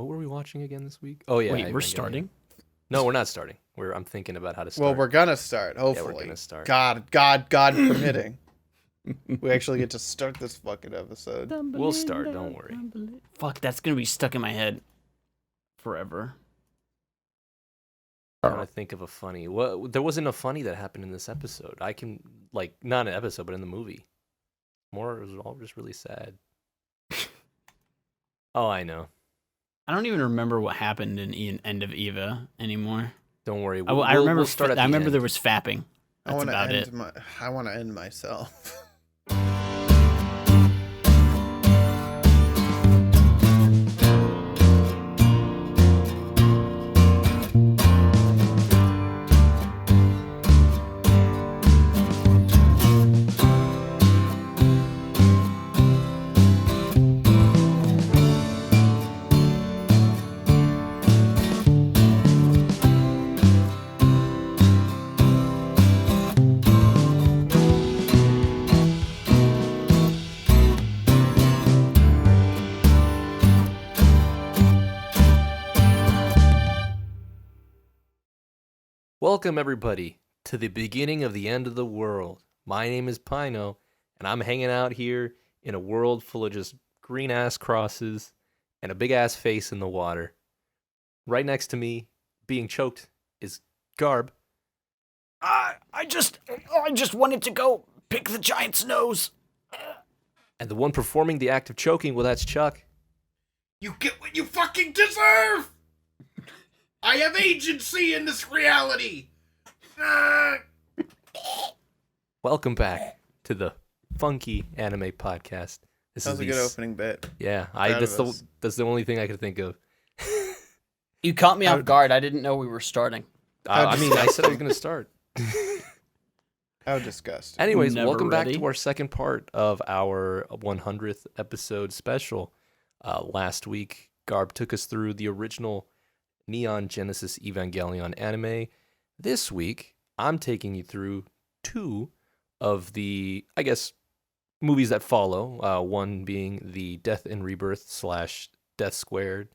What were we watching again this week? Oh yeah. Wait, we're starting? No, we're not starting. I'm thinking about how to start. Well, we're gonna start. Hopefully, Yeah, we're gonna start. God permitting. We actually get to start this fucking episode. We'll start. Don't worry. Fuck, that's gonna be stuck in my head forever. I'm trying to think of a funny. There wasn't a funny that happened in this episode. I can not an episode, but in the movie. It was all just really sad. Oh, I know. I don't even remember what happened in End of Eva anymore. Don't worry. I remember. We'll start at the I remember end. there was fapping. That's about it. I want to end myself. Welcome, everybody, to the beginning of the end of the world. My name is Pino, and I'm hanging out here in a world full of just green-ass crosses and a big-ass face in the water. Right next to me, being choked, is Garb. I just wanted to go pick the giant's nose. And the one performing the act of choking, well, that's Chuck. You get what you fucking deserve! I have agency in this reality! Welcome back to the Funky Anime Podcast. This That was a good opening bit. Yeah, Proud that's the only thing I could think of. You caught me off guard. I didn't know we were starting. I said I was going to start. How disgusting. Anyways, Never welcome ready. back to our second part of our 100th episode special. Last week, Garb took us through the original Neon Genesis Evangelion anime. This week, I'm taking you through two of the, I guess, movies that follow. One being the Death and Rebirth / Death Squared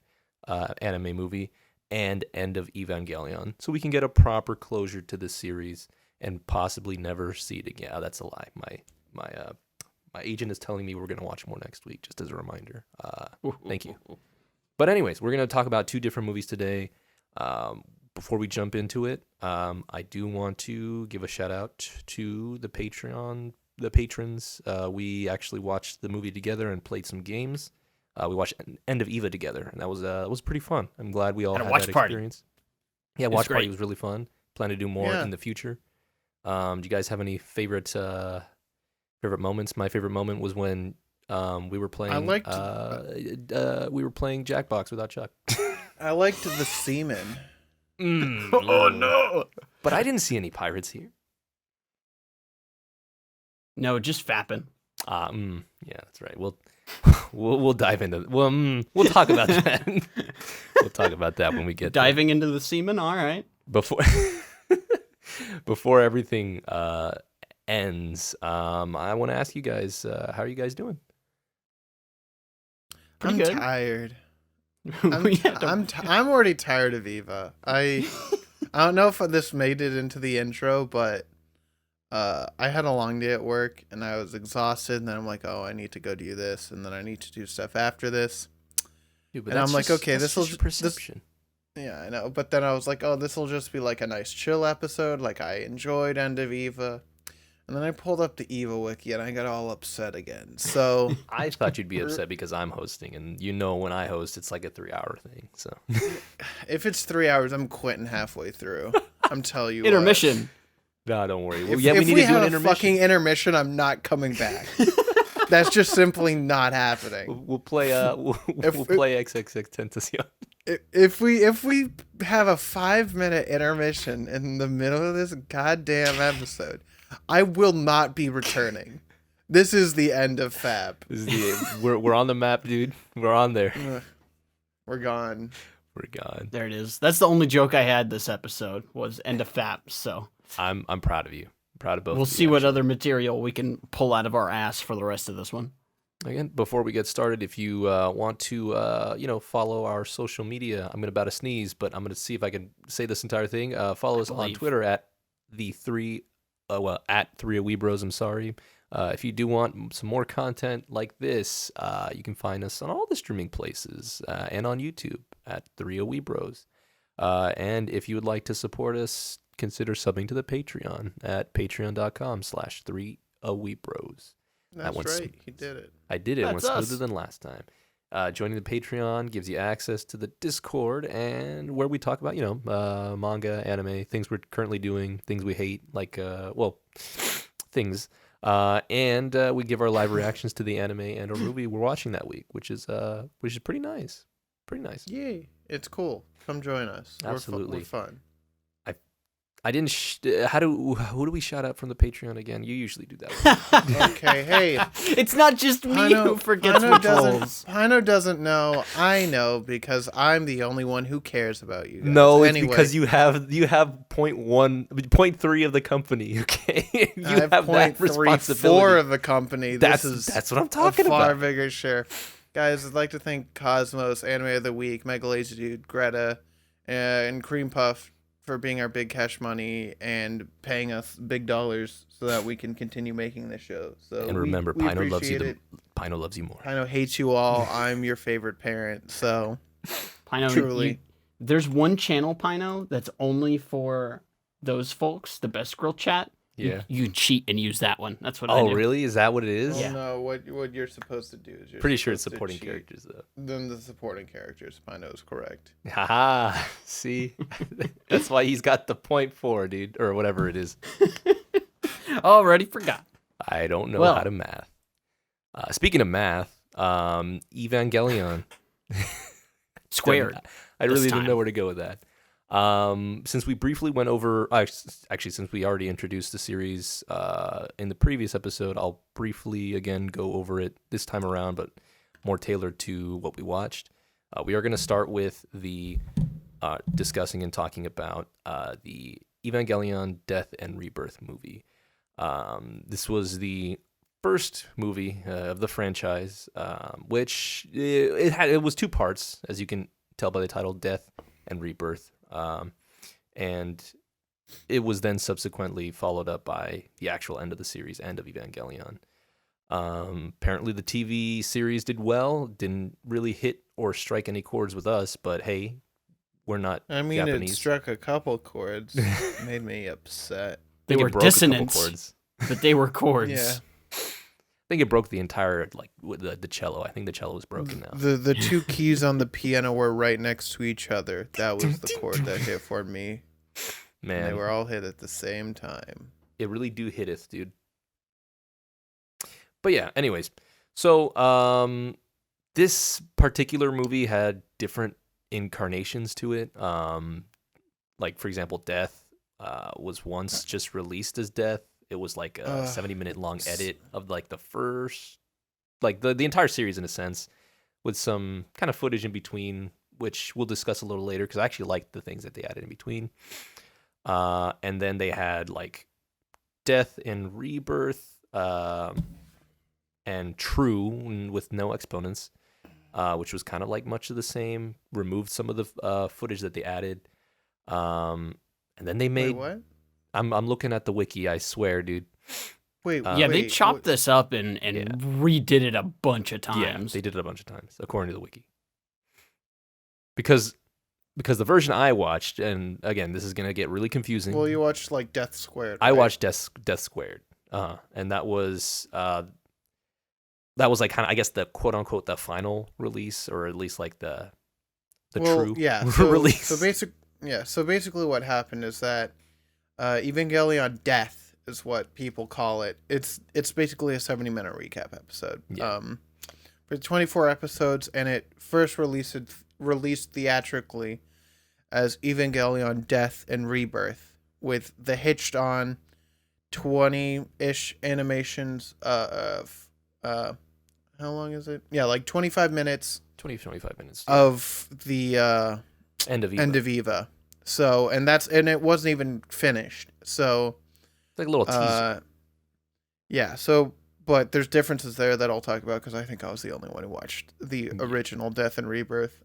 anime movie, and End of Evangelion. So we can get a proper closure to the series and possibly never see it again. Oh, that's a lie. My agent is telling me we're going to watch more next week, just as a reminder. Thank you. But anyways, we're going to talk about two different movies today. Before we jump into it, I do want to give a shout out to the patrons. We actually watched the movie together and played some games. We watched End of Eva together, and that was pretty fun. I'm glad we all had that experience. Yeah, watch party was really fun. Plan to do more in the future. Do you guys have any favorite moments? My favorite moment was when we were playing. We were playing Jackbox without Chuck. I liked the semen. Oh no! But I didn't see any pirates here. No, just fapping. Yeah, that's right. We'll dive into. We'll talk about that. We'll talk about that when we get diving into the semen. All right. Before everything ends, I want to ask you guys, how are you guys doing? I'm good. tired. I'm already tired of Eva. I don't know if this made it into the intro, but I had a long day at work and I was exhausted. And then I'm like, oh, I need to go do this, and then I need to do stuff after this. Dude, and I'm like, okay, this will perception. Yeah, I know. But then I was like, oh, this will just be like a nice chill episode. Like, I enjoyed End of Eva. And then I pulled up the Eva wiki and I got all upset again. So I thought you'd be upset because I'm hosting, and when I host, it's like a 3-hour thing. So if it's 3 hours, I'm quitting halfway through. I'm telling you. Intermission. No, don't worry. If, we need to do have an a intermission. fucking intermission, I'm not coming back. That's just simply not happening. We'll play we'll play XXX Tentacion. If we have a 5-minute intermission in the middle of this goddamn episode, I will not be returning. This is the end of Fab. We're on the map, dude. We're on there. We're gone. We're gone. There it is. That's the only joke I had this episode was end of Fap. So I'm proud of you. I'm proud of both. We'll see what other material we can pull out of our ass for the rest of this one. Again, before we get started, if you want to, follow our social media, I'm about to sneeze, but I'm going to see if I can say this entire thing. Follow us on Twitter at at 3 A-Weebros, I'm sorry. If you do want some more content like this, you can find us on all the streaming places and on YouTube at 3 A-Weebros. And if you would like to support us, consider subbing to the Patreon at patreon.com/3 A-Weebros. That's right. He did it. I did it. It went That's us. smoother than last time. Joining the Patreon gives you access to the Discord and where we talk about, manga, anime, things we're currently doing, things we hate, things. And we give our live reactions to the anime and or movie we're watching that week, which is pretty nice. Pretty nice. Yay. It's cool. Come join us. Absolutely. We're fun. I didn't. Who do we shout out from the Patreon again? You usually do that. Okay, hey. It's not just me who forgets which roles. Pino doesn't know. I know because I'm the only one who cares about you guys. No, it's anyway, because you have 0.3 of the company. Okay, you I have that 0.34 responsibility. of the company. That's what I'm a talking far about. bigger share. Guys, I'd like to thank Cosmos, Anime of the Week, Mega Lazy Dude, Greta, and Cream Puff for being our big cash money and paying us big dollars so that we can continue making this show. So And remember, we Pino loves you. appreciate it. Pino loves you more. Pino hates you all. I'm your favorite parent. So Pino, truly, there's one channel, Pino, that's only for those folks, the Best Girl Chat. Yeah. You cheat and use that one. That's what I do. Oh, really? Is that what it is? oh Yeah. no, what you're supposed to do is you're Pretty sure it's supposed to supporting cheat. characters though. Then the supporting characters, Pino is correct. Haha. See, that's why he's got the 0.4, dude, or whatever it is. Already forgot. I don't know Well. how to math. Speaking of math, Evangelion. Squared. I this really didn't know time. where to go with that. Since we briefly went over, actually, since we already introduced the series in the previous episode, I'll briefly again go over it this time around, but more tailored to what we watched. We are going to start with the discussing and talking about the Evangelion Death and Rebirth movie. This was the first movie of the franchise, which it was two parts, as you can tell by the title, Death and Rebirth. And it was then subsequently followed up by the actual end of the series, End of Evangelion. Apparently the TV series did well, didn't really hit or strike any chords with us, but hey, we're not I mean, Japanese. it struck a couple chords. Made me upset. They I think were it broke a couple dissonance, chords. but they were chords. Yeah. I think it broke the entire, with the cello. I think the cello is broken now. The two keys on the piano were right next to each other. That was the chord that hit for me. And Man, they were all hit at the same time. it really do hitteth, dude. But yeah, anyways. So, this particular movie had different incarnations to it. Like, for example, Death was once just released as Death. It was like a 70-minute long edit of like the first, like the entire series in a sense, with some kind of footage in between, which we'll discuss a little later because I actually liked the things that they added in between. And then they had like Death and Rebirth, and True with no exponents, which was kind of like much of the same. Removed some of the footage that they added, and then they made. Wait, what? I'm looking at the wiki. I swear, dude. Wait, Yeah, they chopped this up and redid it a bunch of times. Yeah, they did it a bunch of times, according to the wiki. Because the version I watched, and again, this is gonna get really confusing. Well, you watched like Death Squared. I right? watched Death Squared, and that was like kind of, I guess, the quote unquote the final release, or at least like the true release. So basically, what happened is that Evangelion Death is what people call it. It's basically a 70-minute recap episode. Yeah. For 24 episodes, and it first released theatrically as Evangelion Death and Rebirth, with the hitched on 20-ish animations of how long is it? Yeah, like 25 minutes 25 minutes of the End of Eva. So, and it wasn't even finished. So, It's like a little teaser. yeah. So but there's differences there that I'll talk about because I think I was the only one who watched the original Death and Rebirth.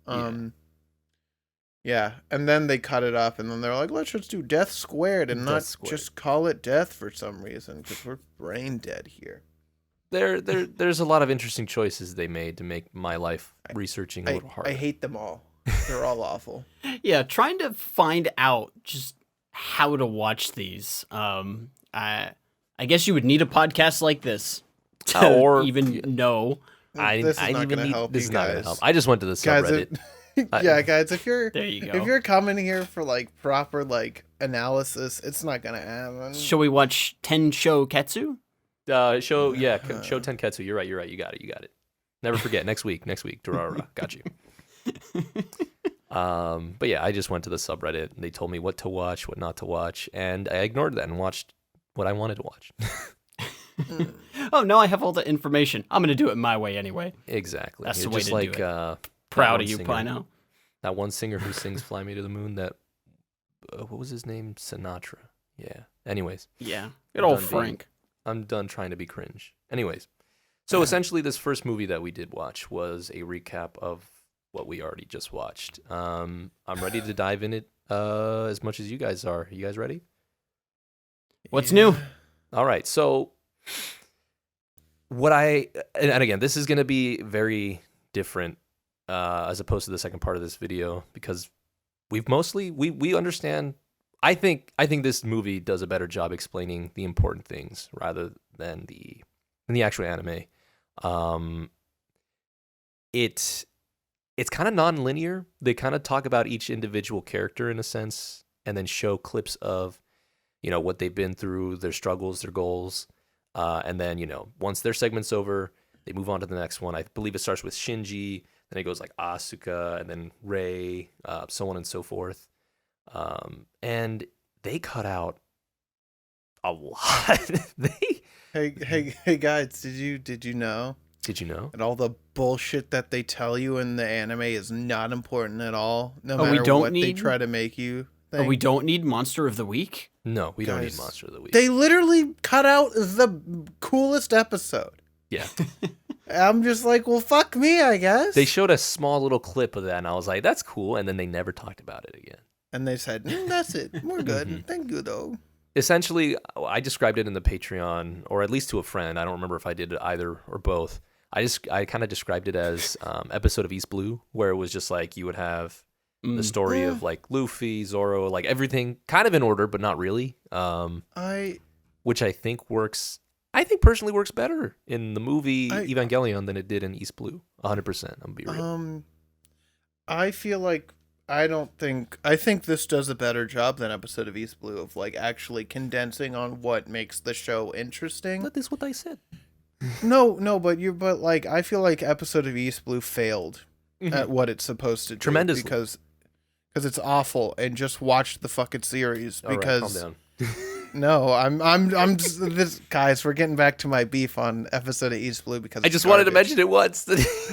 Yeah, and then they cut it up, and then they're like, let's just do Death Squared and not just call it Death for some reason because we're brain dead here. There's a lot of interesting choices they made to make my life researching a little harder. I hate them all. They're all awful. Yeah, trying to find out just how to watch these. I guess you would need a podcast like this to or even know. This is not going to help you guys. I just went to the subreddit. Guys, if you're there you go. If you're coming here for like proper like analysis, it's not gonna happen. Shall we watch Tensho Ketsu? Show Tenketsu. You're right. You got it. Never forget. Next week. Durara. Got you. But yeah, I just went to the subreddit and they told me what to watch, what not to watch, and I ignored that and watched what I wanted to watch. Oh, now I have all the information. I'm gonna do it my way anyway. Exactly. That's You're the way just to like, do it. Proud of you, Pino. That one singer who sings "Fly Me to the Moon." That what was his name? Sinatra. Yeah. Anyways. Yeah. Good old Frank. I'm done trying to be cringe. Anyways. So essentially, this first movie that we did watch was a recap of what we already just watched. I'm ready to dive in it as much as you guys are. You guys ready? What's new? All right. So and again, this is going to be very different as opposed to the second part of this video because we understand. I think this movie does a better job explaining the important things rather than the actual anime. It's kind of non-linear. They kind of talk about each individual character in a sense, and then show clips of, what they've been through, their struggles, their goals, and then once their segment's over, they move on to the next one. I believe it starts with Shinji, then it goes like Asuka, and then Rei, so on and so forth. And they cut out a lot. Hey guys, did you know? Did you know? And all the bullshit that they tell you in the anime is not important at all. No matter they try to make you think. Oh, we don't need Monster of the Week? No, we don't need Monster of the Week. They literally cut out the coolest episode. Yeah. I'm just like, well, fuck me, I guess. They showed a small little clip of that, and I was like, that's cool. And then they never talked about it again. And they said, that's it. We're good. Thank you, though. Essentially, I described it in the Patreon, or at least to a friend. I don't remember if I did it either or both. I kind of described it as episode of East Blue, where it was just like you would have the story of like Luffy, Zoro, like everything kind of in order, but not really. Which I think personally works better in the movie Evangelion than it did in East Blue. 100%. I'm gonna be real. I feel like I think this does a better job than episode of East Blue of like actually condensing on what makes the show interesting. That is what I said. No, but like I feel like episode of East Blue failed at what it's supposed to do tremendously because it's awful, and just watch the fucking series because calm down. No, I'm just, guys, we're getting back to my beef on episode of East Blue because I just wanted to mention it once.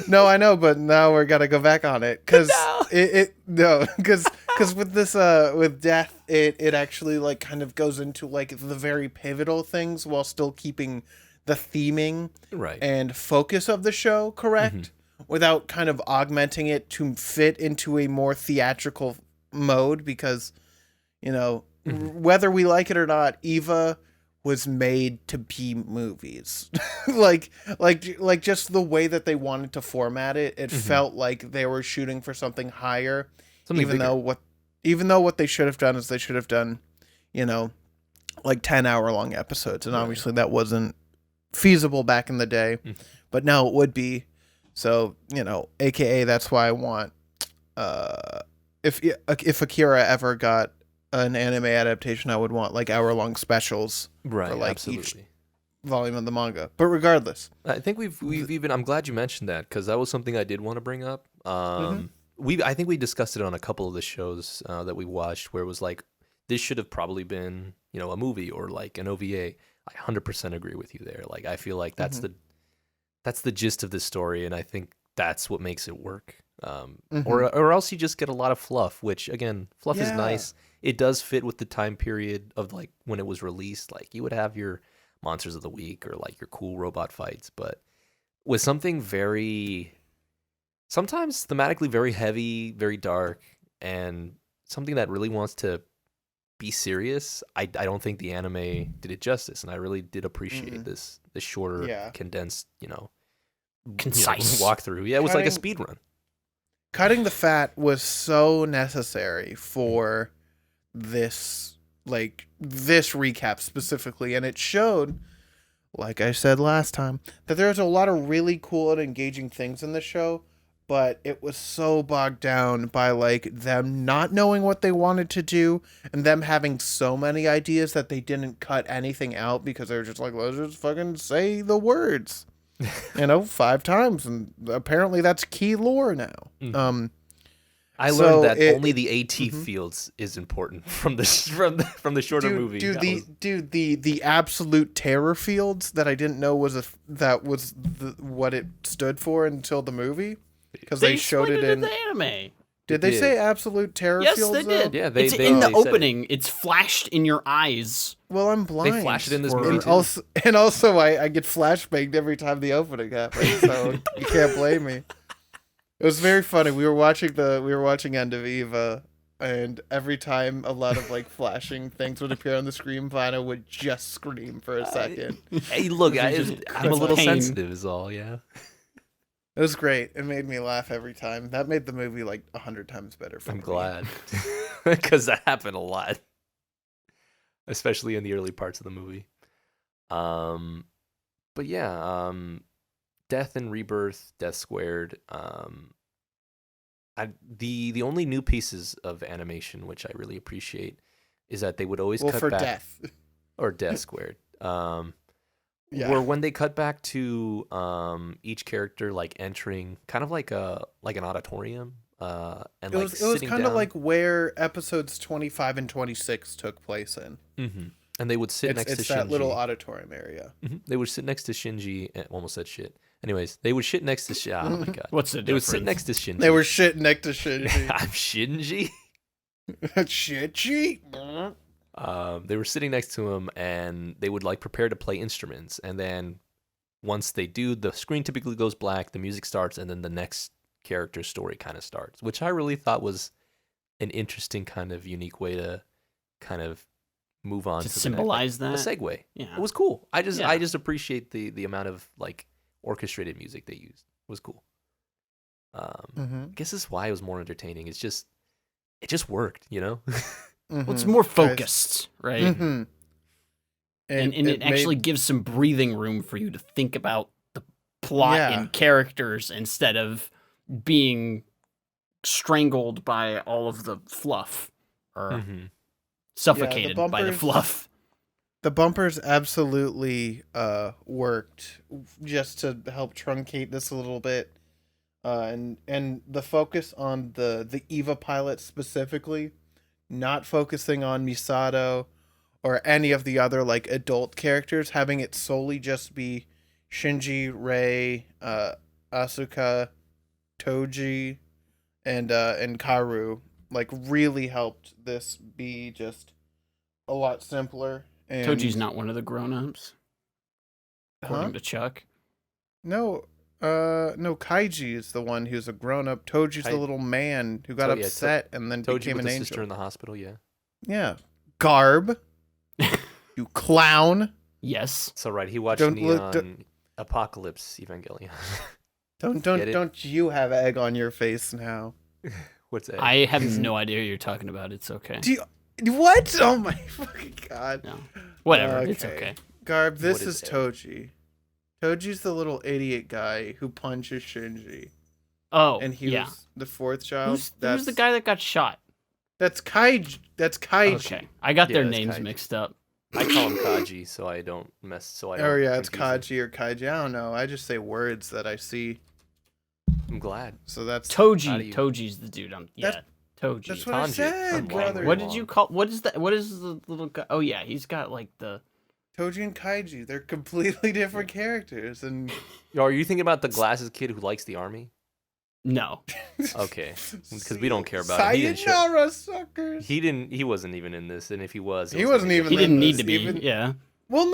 No, I know, but now we're gotta go back on it because because with this with Death, it actually like kind of goes into like the very pivotal things while still keeping the theming and focus of the show correct without kind of augmenting it to fit into a more theatrical mode because whether we like it or not, Eva was made to be movies. like just the way that they wanted to format it felt like they were shooting for something higher. Even though what they should have done is they should have done, like 10-hour long episodes, and obviously that wasn't feasible back in the day, but now it would be. So, AKA that's why I want if Akira ever got an anime adaptation, I would want like hour-long specials for like each volume of the manga. But regardless, I think we've even. I'm glad you mentioned that because that was something I did want to bring up. I think we discussed it on a couple of the shows that we watched, where it was like this should have probably been a movie or like an OVA. I 100% agree with you there. Like I feel like that's the gist of this story, and I think that's what makes it work. Or else you just get a lot of fluff, which again, fluff is nice. It does fit with the time period of like when it was released. Like you would have your monsters of the week or like your cool robot fights, but with something very, sometimes thematically very heavy, very dark, and something that really wants to be serious, I don't think the anime did it justice, and I really did appreciate this shorter, Yeah. condensed, Concise walkthrough. Yeah, it was like a Cutting- speed run. Cutting the fat was so necessary for this recap specifically, and it showed, like I said last time, that there's a lot of really cool and engaging things in the show, but it was so bogged down by like them not knowing what they wanted to do and them having so many ideas that they didn't cut anything out because they were just like, let's just fucking say the words. 5 times, and apparently that's key lore now. Mhm. I so learned that it- only the AT fields is important from the shorter movie. The absolute terror fields that I didn't know was what it stood for until the movie, because they showed it in the anime. Did they did. say absolute terror Yes, fields? they did. Yeah, it's they in the said it. opening. It's flashed in your eyes. Well, I'm blind. They flash it in this Or- movie And too. also, I get flashbanged every time the opening happens, so you can't blame me. It was very funny. We were watching End of Eva, and every time a lot of like flashing things would appear on the screen, Pino would just scream for a second. Hey, look, I'm a little pain. sensitive, is all. Yeah. It was great. It made me laugh every time. That made the movie like 100 times better for me. I'm glad, because that happened a lot, especially in the early parts of the movie. But yeah, Death and Rebirth, Death Squared. The only new pieces of animation which I really appreciate is that they would always Well, cut for back death. or Death Squared. Yeah. Where when they cut back to each character like entering kind of like an auditorium, and It like was sitting kind of down. like where episodes 25 and 26 took place in. Mhm. And they would sit next It's to that Shinji. little auditorium area. Mhm. They would sit next to Shinji. Almost said shit. Anyways, they would sit next to Oh my god. What's the They would difference? sit next to Shinji. They were shit next to Shinji. I'm Shinji. Shinji. They were sitting next to him, and they would like prepare to play instruments. And then once they do, the screen typically goes black, the music starts, and then the next character's story kind of starts, which I really thought was an interesting kind of unique way to kind of move on To to symbolize the next, that? a segue. Yeah. It was cool. I Yeah. just appreciate the amount of like orchestrated music they used. It was cool. Mm-hmm. I guess this is why it was more entertaining. It just worked, you know? Well, it's more focused, right? Mm-hmm. And it actually gives some breathing room for you to think about the plot Yeah. and characters instead of being strangled by all of the fluff or Mhm. suffocated by the bumpers- fluff. The bumpers absolutely worked just to help truncate this a little bit. And the focus on the Eva pilot specifically, not focusing on Misato or any of the other like adult characters, having it solely just be Shinji, Rei, Asuka, Toji, and Karu, like really helped this be just a lot simpler. And Toji's not one of the grown-ups, according Huh? to Chuck. No, Kaiji is the one who's a grown up. Toji's the little man who got Oh, yeah, upset and then Toji became with an the angel. sister in the hospital, yeah. Yeah. Garb. You clown. Yes. So right, he watched Don't Neon look- don't- Apocalypse Evangelion. Don't Get it? don't you have egg on your face now? What's that? I have no idea what you're talking about. It's okay. Do you what? Oh my fucking god. No. Whatever. It's Okay. okay. Garb, this What is is egg? Toji. Toji's the little idiot guy who punches Shinji. Oh, And he yeah. was the fourth child. Who's the guy that got shot? That's Kaiji. That's Kaiji. Okay. I got Yeah, their that's names Kaiji. mixed up. I call him Kaji, so I don't mess. So I don't. Oh yeah, it's confuse him. Kaji or Kaiji. I don't know. I just say words that I see. I'm glad. So that's How do Toji. you- Toji's the dude. Yeah. That's- Toji. That's what I Tanji. said, I'm brother. wrong. What did you call? What is that? What is the little guy? Oh yeah, he's got like the. Toji and Kaiji. They're completely different characters, and Yo, are you thinking about the glasses kid who likes the army? No. Okay, because we don't care about him. He didn't show- Sayonara, suckers. He didn't. He wasn't even in this, and if he was, it He was wasn't gonna even be- He didn't in need this, to be. even- Yeah. Well,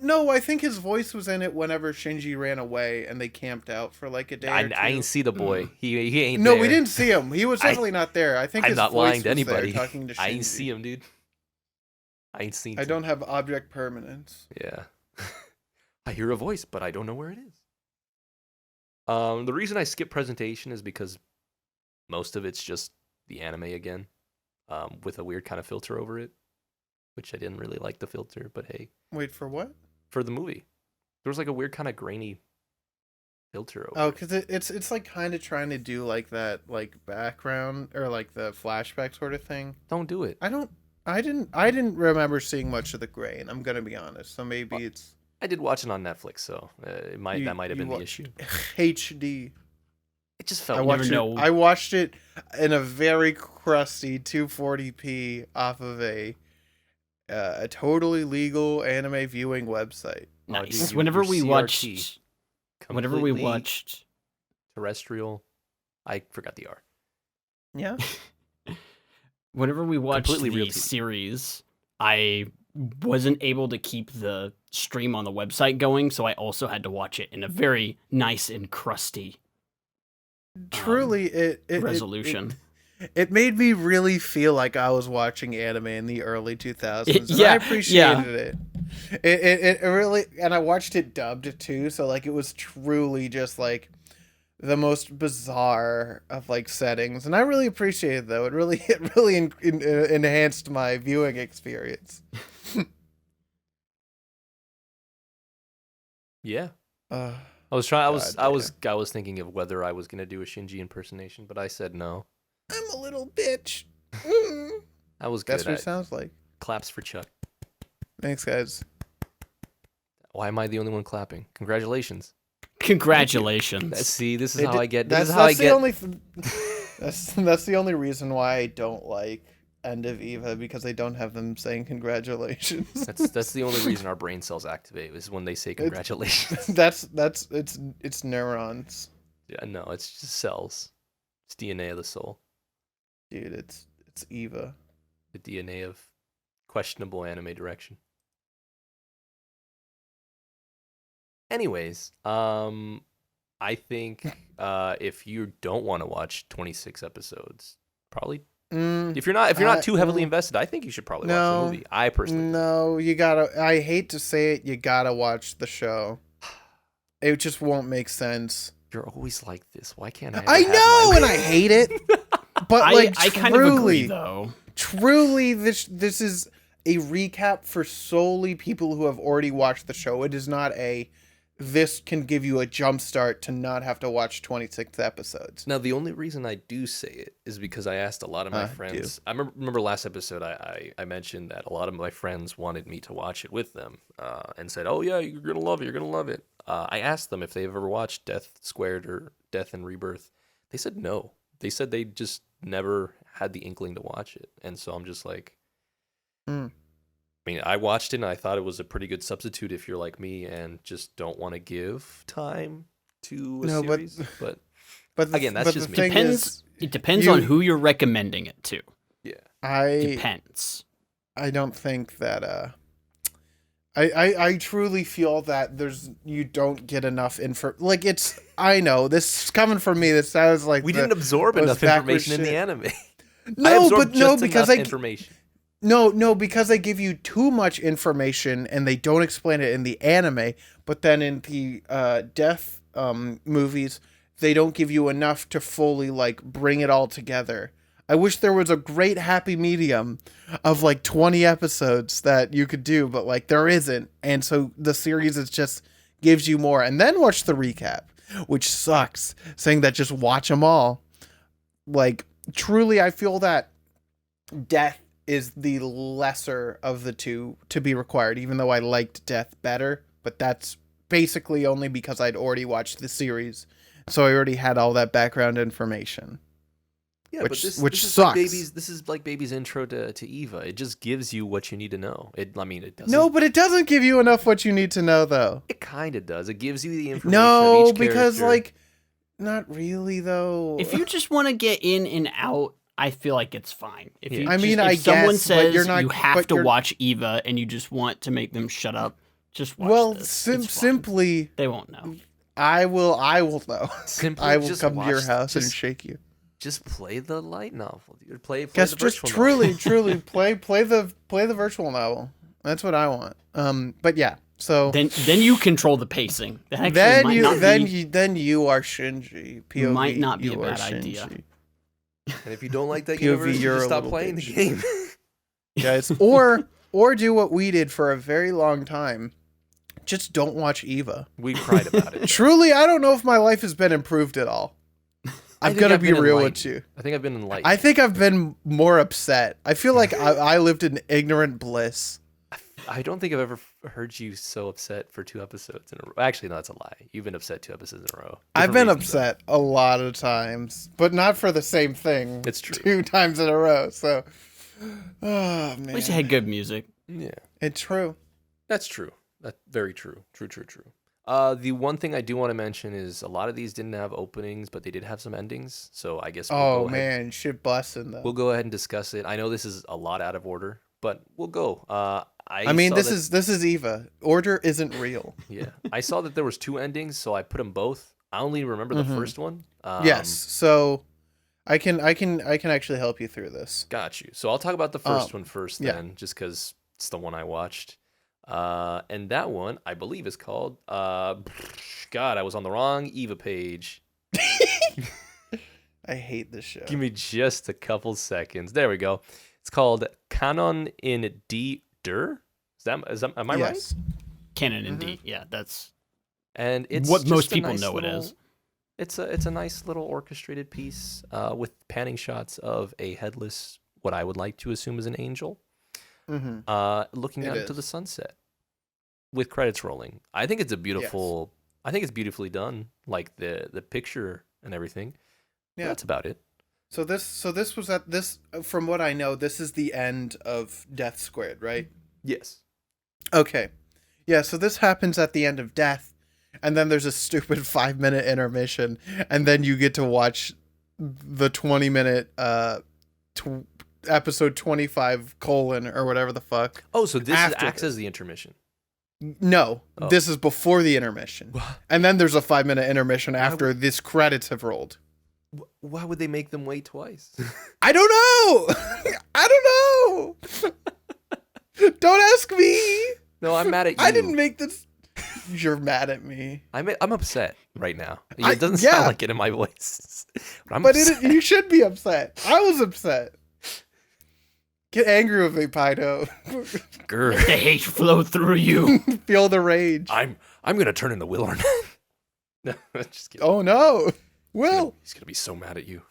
no, I think his voice was in it whenever Shinji ran away and they camped out for like a day or two. I ain't see the boy. He ain't No, there. we didn't see him. He was definitely not there. I think I'm his not voice lying to was anybody. there talking to Shinji. I ain't see him, dude. I ain't seen I him. don't have object permanence. Yeah. I hear a voice, but I don't know where it is. The reason I skip presentation is because most of it's just the anime again, with a weird kind of filter over it, which I didn't really like the filter, but hey. Wait, for what? For the movie. There was like a weird kind of grainy filter over Oh, it. because it's like kind of trying to do like that like background or like the flashback sort of thing. Don't do it. I didn't remember seeing much of the grain. I'm gonna be honest. So maybe it's I did watch it on Netflix, so that might have been the issue. HD. It just felt I watched it in a very crusty 240p off of a totally legal anime viewing website. Nice. dude, Whenever your we CRT completely watched terrestrial, I forgot the R. Yeah. Whenever we watched Completely real the TV. series, I wasn't able to keep the stream on the website going, so I also had to watch it in a very nice and crusty Truly, it resolution. It made me really feel like I was watching anime in the early 2000s. And Yeah, I appreciated it. It really, and I watched it dubbed too, so like it was truly just like the most bizarre of like settings, and I really appreciate it though. It really enhanced my viewing experience. Yeah. Uh, I was trying. I God was thinking of whether I was gonna do a Shinji impersonation, but I said no. I'm a little bitch. Mm. I was good That's what it at sounds like. claps for Chuck. Thanks, guys. Why am I the only one clapping? Congratulations. Congratulations. See, this is It how di- I get. That's This is how I the get. only. That's the only reason why I don't like End of Eva, because I don't have them saying congratulations. That's the only reason our brain cells activate is when they say congratulations. It's neurons, Yeah, no, it's just cells. It's DNA of the soul. dude. It's Eva. The DNA of questionable anime direction. Anyways, I think if you don't want to watch 26 episodes, probably if you're not too heavily invested, I think you should probably watch No. the movie. I personally do. No, you gotta. I hate to say it, you gotta watch the show. It just won't make sense. You're always like this. Why can't I? I know, and I hate it. But like, I kind of agree, though. Truly, this is a recap for solely people who have already watched the show. It is not a. This can give you a jump start to not have to watch 26 episodes. Now, the only reason I do say it is because I asked a lot of my friends. I remember last episode I mentioned that a lot of my friends wanted me to watch it with them and said, "Oh yeah, you're gonna love it. You're gonna love it." I asked them if they've ever watched Death Squared or Death and Rebirth. They said no. They said they just never had the inkling to watch it, and so I'm just like, I mean, I watched it and I thought it was a pretty good substitute if you're like me and just don't want to give time to a series. But again, that's just me. It depends on who you're recommending it to. Yeah, Depends. I don't think that. I truly feel that you don't get enough info. Like it's. I know this is coming from me. This sounds like we didn't absorb enough information in the anime. Because information. No, because they give you too much information and they don't explain it in the anime, but then in the death movies, they don't give you enough to fully like bring it all together. I wish there was a great happy medium of like 20 episodes that you could do, but like there isn't. And so the series is just gives you more, and then watch the recap, which sucks, saying that just watch them all. Like truly, I feel that Death is the lesser of the two to be required, even though I liked Death better, but that's basically only because I'd already watched the series, so I already had all that background information. Yeah, which this sucks. Is like this is like Baby's intro to Eva. It just gives you what you need to know. It doesn't. No, but it doesn't give you enough what you need to know, though. It kind of does. It gives you the information. No, of each because character. like, not really though. If you just want to get in and out I feel like it's fine. If Yeah. you I mean, if I someone guess, but says you're not- you have but to you're- watch Eva and you just want to make them shut up, just watch Well, this. It's fine. simply, They won't know. I will know. Simply I will just come to your watch- house and just- shake you. Just play the light novel, dude. Play Guess the just virtual truly, novel. truly play the virtual novel. That's what I want. But yeah. So Then you control the pacing. That actually then might you not then be, you then you are Shinji. POV, might not be a you are bad idea. Shinji. And if you don't like that POV, universe, you you're just a stop little playing bitch. the game. Guys, or do what we did for a very long time. Just don't watch Eva. We cried about it. Truly, I don't know if my life has been improved at all. I'm think gonna I've be been real enlightened. with you. I think I've been enlightened. I think I've been more upset. I feel like I lived in ignorant bliss. I don't think I've ever heard you so upset for 2 episodes in a row. Actually, no, that's a lie. You've been upset 2 episodes in a row. I've Different been reasons, though. upset a lot of times, but not for the same thing. It's true. 2 times in a row. So, oh At man, least it had good music. Yeah, it's true. that's true. That's very true. True. The one thing I do want to mention is a lot of these didn't have openings, but they did have some endings. So I guess we'll Oh go ahead. man, shit busting though. We'll go ahead and discuss it. I know this is a lot out of order, but we'll go. I mean, saw this that- is Eva. Order isn't real. Yeah. I saw that there was 2 endings, so I put them both. I only remember the first one. Yes. So, I can actually help you through this. Got you. So I'll talk about the first one first, yeah. then, just because it's the one I watched. And that one, I believe, is called. God, I was on the wrong Eva page. I hate this show. Give me just a couple seconds. There we go. It's called Canon in D Dur. Is that am I right? Yes. Canon and D. Yeah, that's And it's what just most a people nice know it little- is. It's a nice little orchestrated piece with panning shots of a headless, what I would like to assume is an angel, Mm-hmm. looking It out into is. the sunset with credits rolling. I think it's a beautiful. I think it's beautifully done, like the picture and everything. But Yeah. that's about it. So this was at this. From what I know, this is the end of Death Squared, right? Yes. Okay. Yeah. So this happens at the end of Death, and then there's a stupid 5-minute intermission, and then you get to watch the 20-minute episode 25 : or whatever the fuck. Oh, so this After acts this. as the intermission. No, Oh. this is before the intermission, and then there's a 5-minute intermission after these credits have rolled. Why would they make them wait twice? I don't know. I don't know. Don't ask me. No, I'm mad at you. I didn't make this. You're mad at me. I'm upset right now. I- It doesn't yeah. sound like it in my voice. But I'm But upset. you should be upset. I was upset. Get angry with me, Pino. Grr. The hate flow through you. Feel the rage. I'm gonna turn into Will Arnett. No, just kidding. Oh no. Will. He's gonna be so mad at you.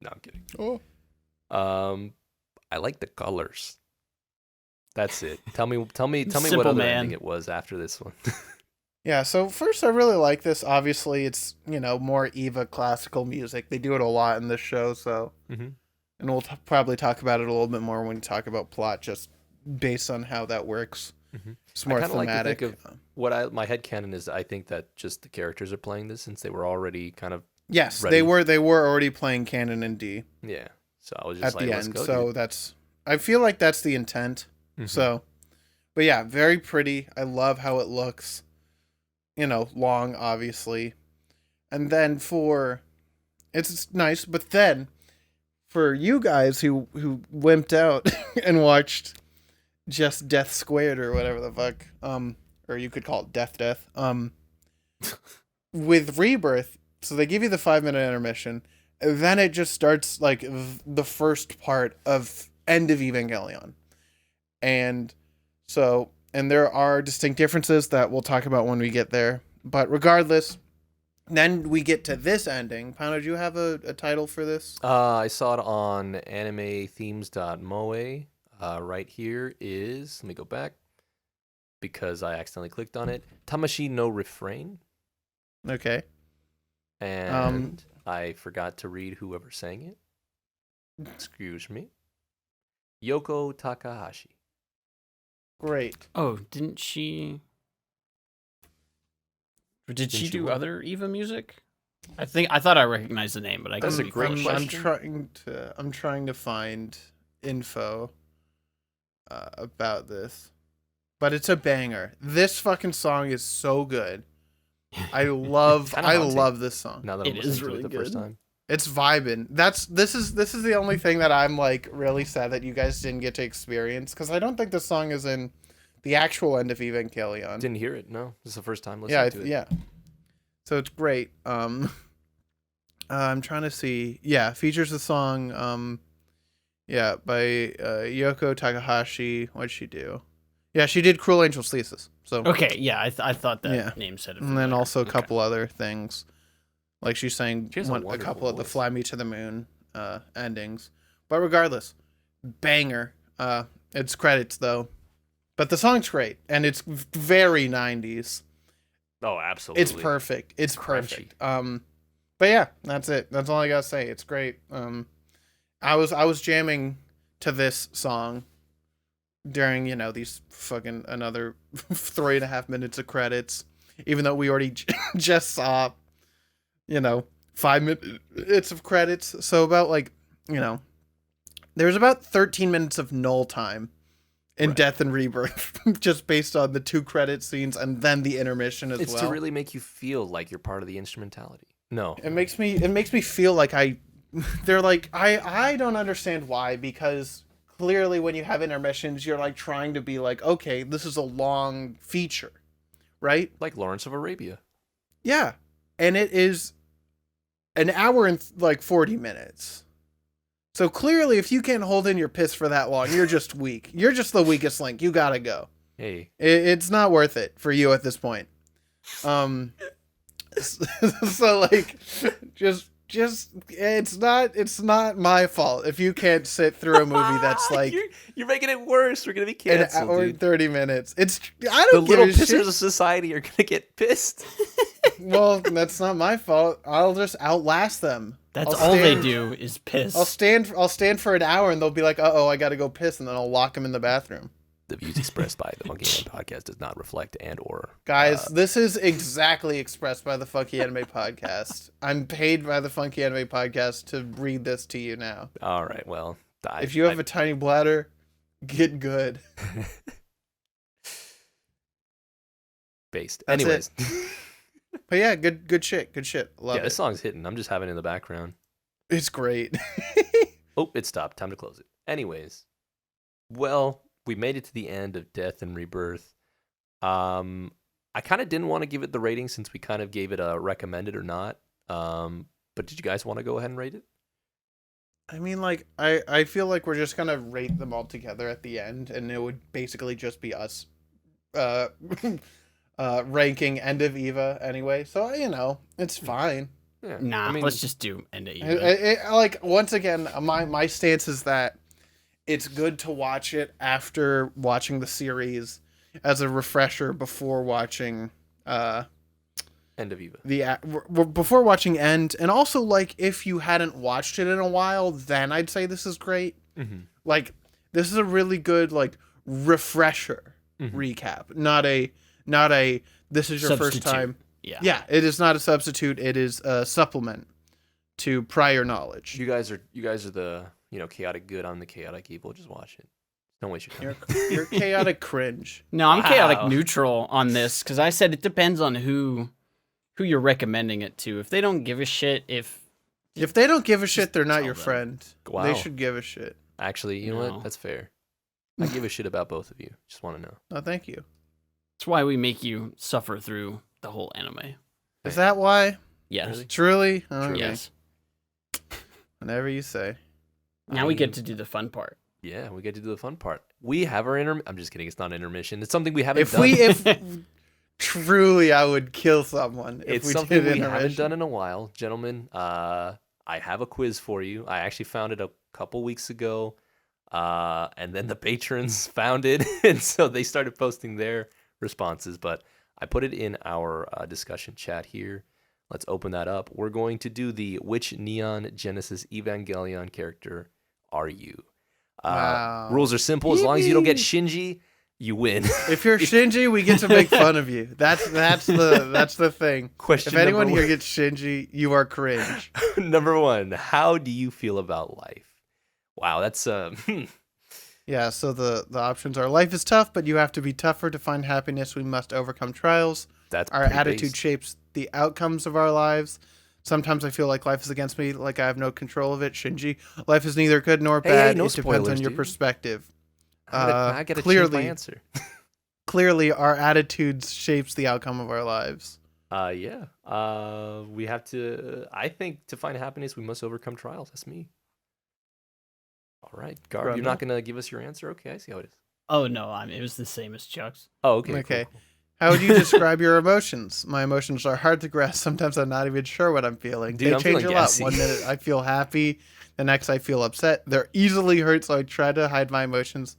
No, I'm kidding. Oh. I like the colors. That's it. Tell me what Simple other man. ending it was after this one. Yeah, so first I really like this. Obviously, it's, more Eva classical music. They do it a lot in this show, so. Mhm. And we'll probably talk about it a little bit more when we talk about plot, just based on how that works. Mhm. It's more I kinda like to thematic. think of my headcanon is I think that just the characters are playing this since they were already kind of Yes, ready. they were already playing canon and D yeah. So I was at just like, the let's end. go. So dude. that's, I feel like that's the intent. Mhm. So, but yeah, very pretty. I love how it looks. Long, obviously. And then it's nice, but then for you guys who wimped out and watched just Death Squared or whatever the fuck, or you could call it Death, with Rebirth, so they give you the 5-minute intermission, then it just starts like the first part of End of Evangelion. And there are distinct differences that we'll talk about when we get there. But regardless, then we get to this ending. Pano, do you have a title for this? I saw it on animethemes.moe. Right here is, let me go back because I accidentally clicked on it. Tamashi no Refrain. Okay. And I forgot to read whoever sang it. Excuse me. Yoko Takahashi. Great. Oh, didn't she? Did she Didn't she do what? other Eva music? I thought I recognized the name, but I That's could a be great close. question. I'm trying to find info about this, but it's a banger. This fucking song is so good. I love Kinda haunting. this song. Now that I'm It is listening to really it the first good. time. It's vibing. This is the only thing that I'm like really sad that you guys didn't get to experience, because I don't think this song is in the actual End of Evangelion. Didn't hear it. No, this is the first time Yeah, listening to it. yeah. So it's great. I'm trying to see. Yeah, features the song. Yeah, by Yoko Takahashi. What'd she do? Yeah, she did "Cruel Angel's Thesis." So Okay, yeah, I thought that Yeah. name said it. and then familiar. also a Okay. couple other things, like she sang She has a a wonderful couple of the voice. "Fly Me to the Moon" endings. But regardless, banger. It's credits though, but the song's great and it's very 90s. Oh, absolutely. It's perfect. It's Crunchy. perfect. But yeah, that's it. That's all I gotta say. It's great. I was jamming to this song during these fucking another 3.5 minutes of credits, even though we already just saw 5 minutes of credits. So about there's about 13 minutes of null time in Right. Death and Rebirth, just based on the 2 credit scenes and then the intermission as It's well. to really make you feel like you're part of the instrumentality. No. It makes me feel like they're like I don't understand why, because clearly when you have intermissions you're like trying to be like, okay, this is a long feature, right? Like Lawrence of Arabia. Yeah. And it is an hour and 40 minutes. So clearly if you can't hold in your piss for that long, you're just weak. You're just the weakest link. You gotta go. Hey, It's not worth it for you at this point. So like just it's not my fault if you can't sit through a movie that's like you're making it worse. We're gonna be an canceled, hour dude. and 30 minutes. I The don't little give a pissers shit. of society are gonna get pissed. Well, that's not my fault. I'll just outlast them. That's I'll all they stand- do is piss. I'll stand for an hour and they'll be like, "Uh-oh, I got to go piss," and then I'll lock them in the bathroom. The views expressed by the Monkey Anime Podcast does not reflect and/or Guys, this is exactly expressed by the Funky Anime Podcast. I'm paid by the Funky Anime Podcast to read this to you now. All right, well, If you have a tiny bladder, get good. based. That's Anyways, But yeah, good shit. Love yeah, this it. song's hitting. I'm just having it in the background. It's great. Oh, it stopped. Time to close it. Anyways, well, we made it to the end of Death and Rebirth. I kind of didn't want to give it the rating since we kind of gave it a recommended or not. But did you guys want to go ahead and rate it? I mean, like, I feel like we're just gonna rate them all together at the end, and it would basically just be us ranking End of Eva anyway. So, it's fine. Yeah. Nah, I mean, let's just do End of Evangelion. Like, once again, my stance is that it's good to watch it after watching the series as a refresher before watching End of Eva. before watching End, and also like if you hadn't watched it in a while, then I'd say this is great. Mm-hmm. Like, this is a really good like refresher Mm-hmm. recap, not a this is your first Substitute. time. Yeah. Yeah, it is not a substitute. It is a supplement to prior knowledge. You guys are the chaotic good. I'm the chaotic evil. Just watch it. Don't waste your time. You're chaotic cringe. No, I'm chaotic Wow. neutral on this because I said it depends on who you're recommending it to. If they don't give a shit, if If they don't give a shit, they're not tell your them. friend. Wow. They should give a shit. Actually, you know No. what? That's fair. I give a shit about both of you. Just want to know. No, thank you. it's why we make you suffer through the whole anime. Is that why? Yes. Really? Truly? Okay. Yes. Whatever you say. Now we get to do the fun part. Yeah, we get to do the fun part. We have our I'm just kidding. It's not intermission. It's something we haven't If done. truly, I would kill someone. If It's we something did we haven't intermission. done in a while, gentlemen. I have a quiz for you. I actually found it a couple weeks ago, and then the patrons found it, and so they started posting their responses. But I put it in our discussion chat here. Let's open that up. We're going to do the which Neon Genesis Evangelion character are you? Wow. Rules are simple. As long as you don't get Shinji, you win. If you're Shinji, we get to make fun of you. That's the thing. Question If anyone number here gets Shinji, you are cringe. Number 1, how do you feel about life? Wow, that's Yeah, so the options are: life is tough, but you have to be tougher to find happiness. We must overcome trials. that's Our pretty attitude based. shapes the outcomes of our lives. Sometimes I feel like life is against me, like I have no control of it. Shinji, life is neither good nor Hey, bad. no it depends spoilers, on your dude. perspective. I gotta change my clearly, answer. clearly, our attitudes shapes the outcome of our lives. Yeah. We have to. I think to find happiness, we must overcome trials. That's me. All right, Garb, you're not gonna give us your answer. Okay, I see how it is. Oh no, it was the same as Chuck's. Oh, okay. Okay. Cool. How would you describe your emotions? My emotions are hard to grasp. Sometimes I'm not even sure what I'm feeling. Dude, They I'm change a feeling lot. gassy. 1 minute I feel happy, the next I feel upset. They're easily hurt, so I try to hide my emotions.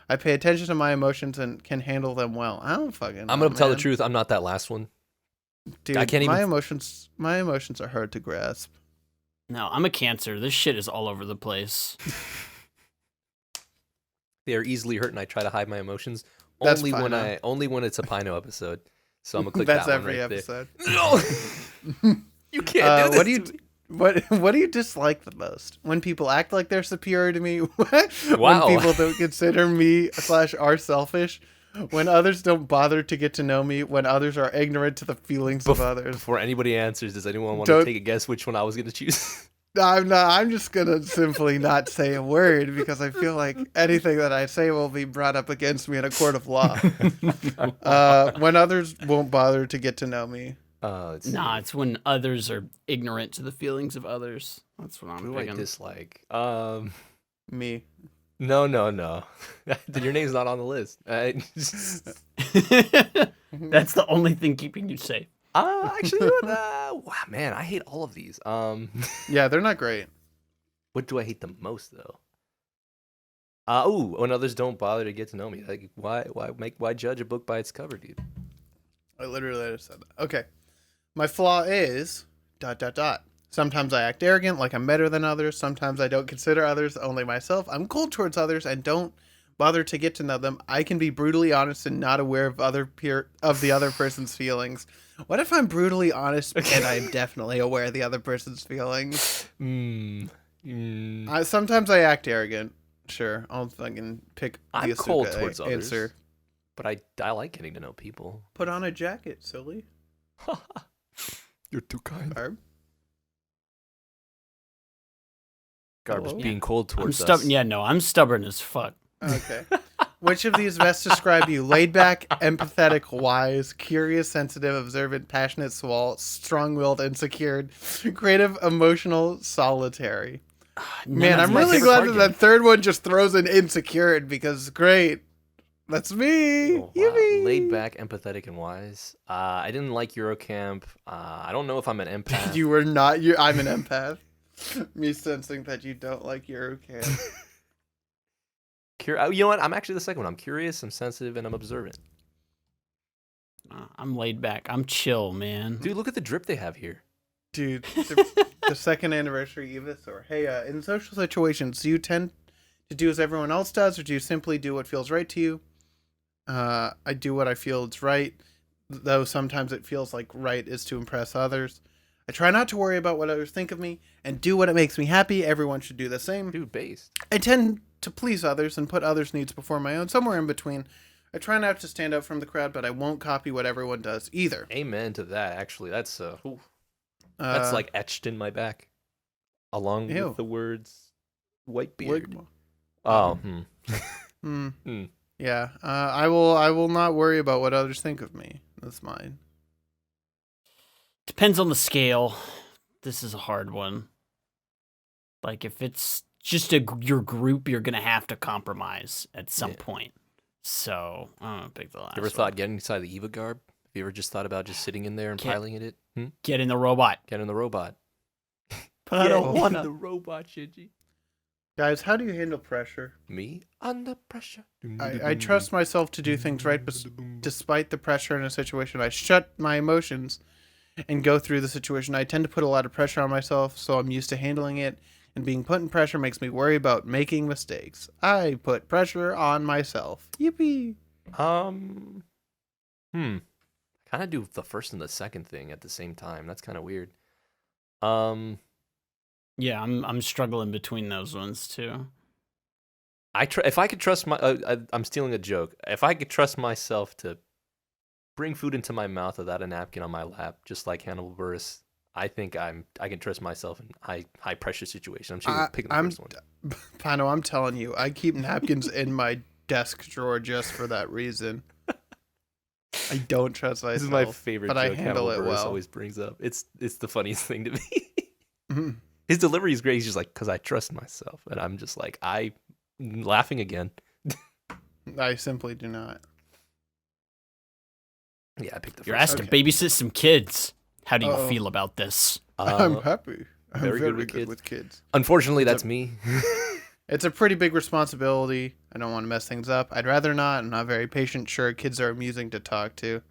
I pay attention to my emotions and can handle them well. I don't fucking know, I'm gonna tell the man. truth. I'm not that last one. Dude, I can't my even- emotions are hard to grasp. No, I'm a Cancer. This shit is all over the place. They are easily hurt, and I try to hide my emotions That's only when Pino. only when it's a Pino episode. So I'm gonna click That's that one every right episode. there. No, you can't do this. What do you what do you dislike the most? When people act like they're superior to me? Wow. When people don't consider me / are selfish? When others don't bother to get to know me? When others are ignorant to the feelings of others? Before anybody answers, does anyone want to Don't- take a guess which one I was gonna choose? I'm not. I'm just gonna simply not say a word because I feel like anything that I say will be brought up against me in a court of law. When others won't bother to get to know me. Let's see. Nah, it's when others are ignorant to the feelings of others. That's what I'm Who do I picking. dislike? Me. No. Your name's not on the list. That's the only thing keeping you safe. Actually, wow, man, I hate all of these. Yeah, they're not great. What do I hate the most though? When others don't bother to get to know me. Like, why judge a book by its cover, dude? I literally just said that. Okay. My flaw is ... Sometimes I act arrogant, like I'm better than others. Sometimes I don't consider others, only myself. I'm cold towards others and don't bother to get to know them. I can be brutally honest and not aware of the other person's feelings. What if I'm brutally honest and I'm definitely aware of the other person's feelings? Sometimes I act arrogant. Sure, I'll fucking pick the I'm cold Asuka towards others, answer. but I like getting to know people. Put on a jacket, silly. You're too kind. Garb. Garbage Hello? being cold I'm towards stubborn. us. Yeah, no, I'm stubborn as fuck. Okay. Which of these best describe you? Laid back, empathetic, wise, curious, sensitive, observant, passionate, strong-willed, insecure, creative, emotional, solitary. Man, None of I'm my really favorite glad card that game. that third one just throws in insecure because great. That's me. Oh, wow. Yippee. Laid back, empathetic, and wise. I didn't like Eurocamp. I don't know if I'm an empath. You were not. I'm an empath. Me sensing that you don't like Eurocamp. You know what? I'm actually the second one. I'm curious, I'm sensitive, and I'm observant. I'm laid back. I'm chill, man. Dude, look at the drip they have here. Dude, the second anniversary Evasaur. Hey, in social situations, do you tend to do as everyone else does, or do you simply do what feels right to you? I do what I feel is right, though sometimes it feels like right is to impress others. I try not to worry about what others think of me and do what it makes me happy. Everyone should do the same. Dude, based. I tend to please others and put others' needs before my own, somewhere in between. I try not to stand out from the crowd, but I won't copy what everyone does either. Amen to that, actually. That's like etched in my back. Along Ew. with the words white beard. Wig- Oh, Yeah, I will not worry about what others think of me. That's mine. Depends on the scale. This is a hard one. Like, if it's just your group, you're going to have to compromise at some point. So, I'm going to pick the last You ever one. thought getting inside the Eva Garb? Have you ever just thought about just sitting in there and Can't- piling it? Get in the robot. Get in the robot. But I don't Get want in to. the robot, Shinji. Guys, how do you handle pressure? Me? Under pressure. I trust myself to do things right, but despite the pressure in a situation, I shut my emotions and go through the situation. I tend to put a lot of pressure on myself, so I'm used to handling it, and being put in pressure makes me worry about making mistakes. I put pressure on myself. Yippee! Um, Kind of do the first and the second thing at the same time. That's kind of weird. Um, Yeah, I'm struggling between those ones too. if I could trust I'm stealing a joke. If I could trust myself to bring food into my mouth without a napkin on my lap, just like Hannibal Buress, I think I can trust myself in high pressure situation. I'm picking the first one. Pino, I'm telling you, I keep napkins in my desk drawer just for that reason. I don't trust myself. This is my favorite but joke I handle Hannibal it Buress well. always brings up. It's the funniest thing to me. Mhm. His delivery is great. He's just like, because I trust myself, and I'm just like, I laughing again. I simply do not. Yeah, I picked the You're first. asked to babysit some kids. How do you Uh-oh. feel about this? I'm happy. I'm very very, good good with with kids. Unfortunately, It's a- that's me. It's a pretty big responsibility. I don't want to mess things up. I'd rather not. I'm not very patient. Sure, kids are amusing to talk to.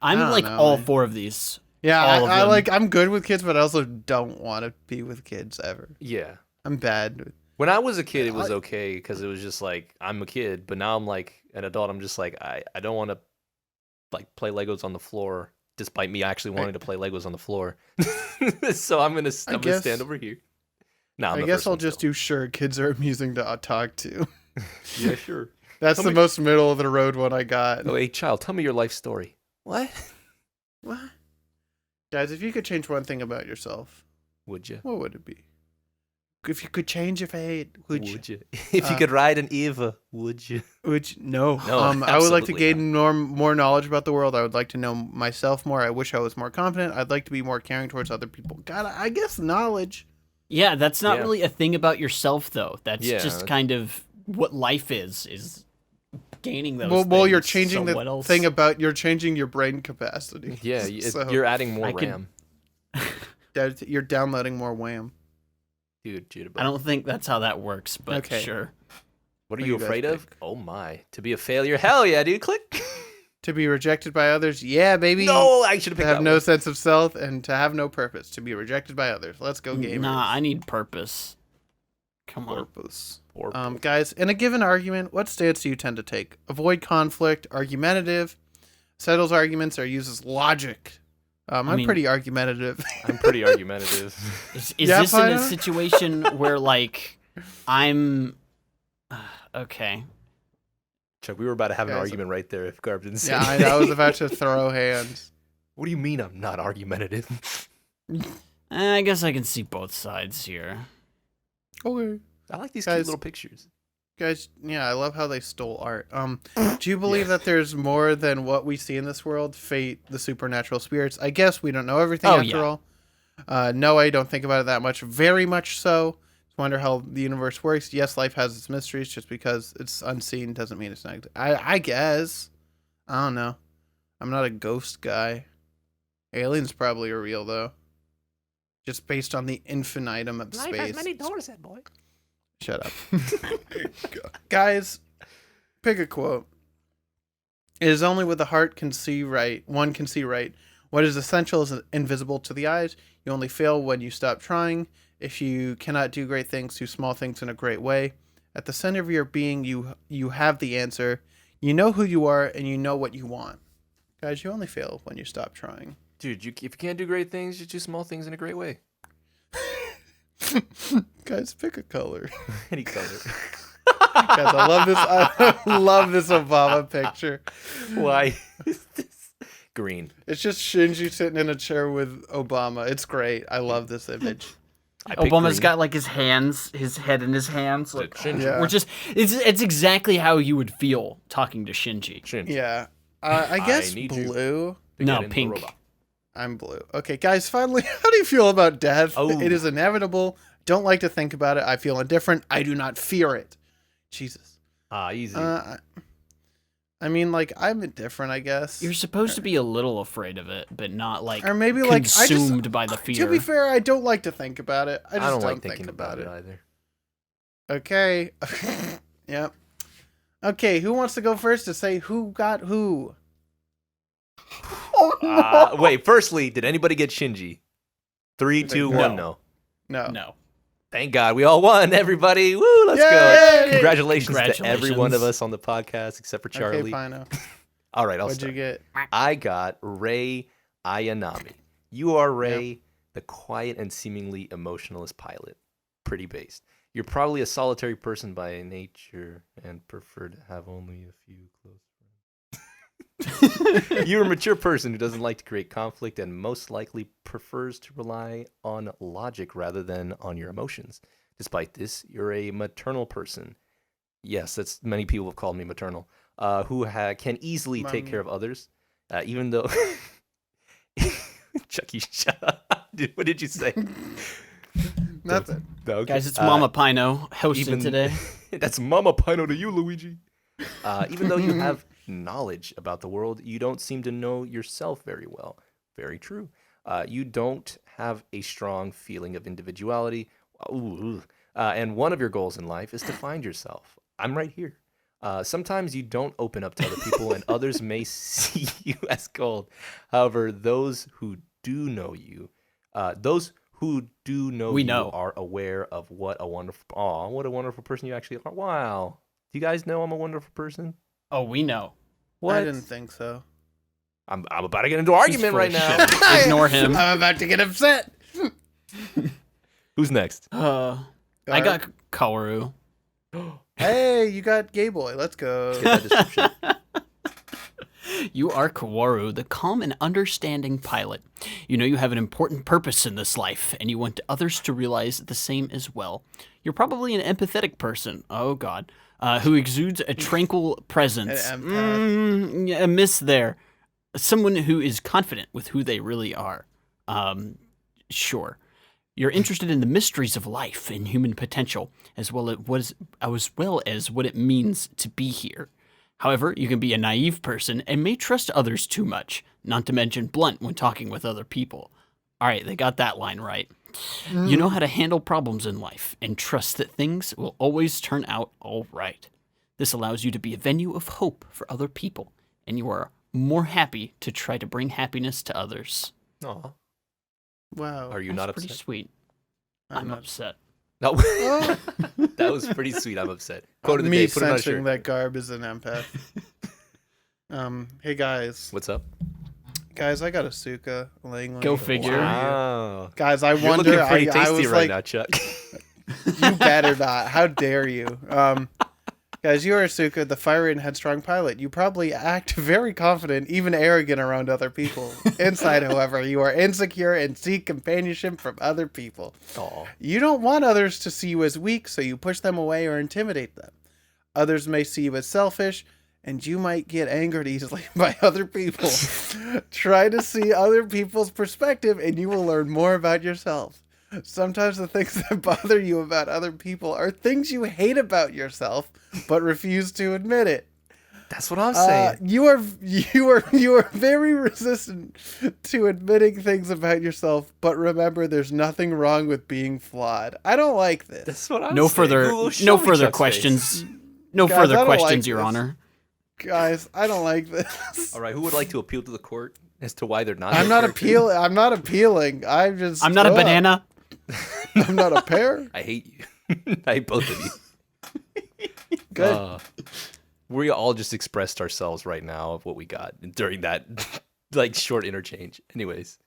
I'm don't like know, all man. 4 of these. Yeah, All of them. I'm good with kids, but I also don't want to be with kids ever. Yeah. I'm bad. When I was a kid, it was I- okay because it was just like I'm a kid. But now I'm like an adult. I'm just like I don't want to like play Legos on the floor, despite me actually wanting to play Legos on the floor. So I'm gonna guess- stand over here. No, I guess I'll just do sure. Kids are amusing to talk to. Yeah, sure. That's Tell the me- most middle of the road one I got. Oh, hey, child, tell me your life story. What? What? Guys, if you could change one thing about yourself, Would you? what would it be? If you could change your fate, would you? If you could ride an Eva, would you? No. No, I would like to absolutely gain more knowledge about the world. I would like to know myself more. I wish I was more confident. I'd like to be more caring towards other people. God, I guess knowledge. Yeah, that's not Yeah. really a thing about yourself though. That's Yeah, just that's- kind of what life is gaining those Well, you're things. changing So the what else? thing about you're changing your brain capacity. Yeah, So, you're adding more I could- RAM. you're downloading more wham. Dude, jitterbug. I don't think that's how that works, but Okay. sure. What are What do you you guys afraid of? pick? Oh my. To be a failure? Hell yeah, dude. Click. To be rejected by others, yeah, baby. No, I should have To picked have that no one. sense of self and to have no purpose. To be rejected by others. Let's go, gamers. Nah, I need purpose. Come on. Purpose. Or- Guys, in a given argument, what stance do you tend to take? Avoid conflict, argumentative, settles arguments, or uses logic? I'm mean- pretty argumentative. I'm pretty argumentative. Is Yeah, this in a Pino? situation where like I'm okay? Chuck, we were about to have an Guys, argument right there if Garb didn't say Yeah, I anything. was about to throw hands. What do you mean I'm not argumentative? I guess I can see both sides here. Okay. I like these Guys- cute little pictures. Guys, yeah, I love how they stole art. Do you believe that there's more than what we see in this world? Fate, the supernatural spirits. I guess we don't know everything Oh, after yeah. all. No, I don't think about it that much. Very much so. Just wonder how the universe works. Yes, life has its mysteries. Just because it's unseen doesn't mean it's not. I guess. I don't know. I'm not a ghost guy. Aliens probably are real though. Just based on the infinitum of space. doors, that boy. Shut up. Guys, pick a quote. It is only with the heart can see right. One can see right. What is essential is invisible to the eyes. You only fail when you stop trying. If you cannot do great things, do small things in a great way. At the center of your being, you have the answer. You know who you are, and you know what you want. Guys, you only fail when you stop trying. Dude, if you can't do great things, just do small things in a great way. Guys, pick a color. Any color. Guys, I love this. I love this Obama picture. Why is this green? It's just Shinji sitting in a chair with Obama. It's great. I love this image. I picked Obama's green. got like his head in his hands. Like, Shinji. Yeah. we're just it's exactly how you would feel talking to Shinji. Shinji. Yeah. I guess need you. blue. To No, get into the pink. robot. I'm blue. Okay, guys, finally, how do you feel about death? Oh. It is inevitable. Don't like to think about it. I feel indifferent. I do not fear it. Jesus. Easy. I mean, like, I'm indifferent, I guess. You're supposed to be a little afraid of it, but not like Or maybe, like, I just... consumed by the fear. To be fair, I don't like to think about it. I I just don't like think thinking about it either. Okay. Yep. Okay, who wants to go first to say who got who? Wait, firstly, did anybody get Shinji? 3, 2, 1, No. no. No. No. Thank God we all won, everybody. Woo, let's go. Yay! Congratulations to every Congratulations. one of us on the podcast except for Charlie. Okay, Pino. All right, I'll What'd start. you get? I got Rei Ayanami. You are Rei, the quiet and seemingly emotionless pilot. Pretty based. You're probably a solitary person by nature and prefer to have only a few close friends. You're a mature person who doesn't like to create conflict and most likely prefers to rely on logic rather than on your emotions. Despite this, you're a maternal person. Yes, that's many people have called me maternal. Who can easily take care of others, even though. Chucky, shut up. Dude, what did you say? Nothing. No, okay. Guys, it's Mama Pino hosting today. That's Mama Pino to you, Luigi. Even though you have knowledge about the world, you don't seem to know yourself very well. Very true. You don't have a strong feeling of individuality. And one of your goals in life is to find yourself. I'm right here. Sometimes you don't open up to other people and others may see you as cold. However, those who do know you, We know. are aware of what a wonderful person you actually are. Wow. Do you guys know I'm a wonderful person? Oh, we know. What? I didn't think so. I'm about to get into an argument full right of now. shit. Ignore him. I'm about to get upset. Who's next? I got Kaoru. Hey, you got Gay Boy. Let's go. Get that description. You are Kaworu, the calm and understanding pilot. You know you have an important purpose in this life, and you want others to realize the same as well. You're probably an empathetic person. Oh, God. Who exudes a tranquil presence. An empath. Yeah, a miss there. Someone who is confident with who they really are. Sure. You're interested in the mysteries of life and human potential, as well as what it means to be here. However, you can be a naive person and may trust others too much, not to mention blunt when talking with other people. All right, they got that line right. You know how to handle problems in life and trust that things will always turn out all right. This allows you to be a venue of hope for other people, and you are more happy to try to bring happiness to others. Aw. Wow. Are you That's not pretty upset? sweet. I'm not- upset. No. Oh. That was pretty sweet. I'm upset. Quote of the Me day. Put it on a sensing shirt. that Garb is an empath. Hey guys. What's up? Guys, I got a Suka Langley. Go figure. Wow. Guys, I You're wonder. looking pretty I tasty was right like, now, Chuck. you better not. How dare you? Guys, you are Asuka, the fiery and headstrong pilot. You probably act very confident, even arrogant around other people. Inside, however, you are insecure and seek companionship from other people. Aw. You don't want others to see you as weak, so you push them away or intimidate them. Others may see you as selfish, and you might get angered easily by other people. Try to see other people's perspective, and you will learn more about yourself. Sometimes the things that bother you about other people are things you hate about yourself, but refuse to admit it. That's what I'm saying. You are very resistant to admitting things about yourself, but remember, there's nothing wrong with being flawed. I don't like this. That's what I'm No saying. further, Google, show no me further Chuck's questions. face. No Guys, I further don't like questions, Your this. Honor. Guys, I don't like this. All right, who would like to appeal to the court as to why they're not? I'm their not character? appealing. I'm not appealing. I'm just. I'm not a banana. I'm not a pear. I hate you. I hate both of you. Good. We all just expressed ourselves right now of what we got during that like short interchange. Anyways,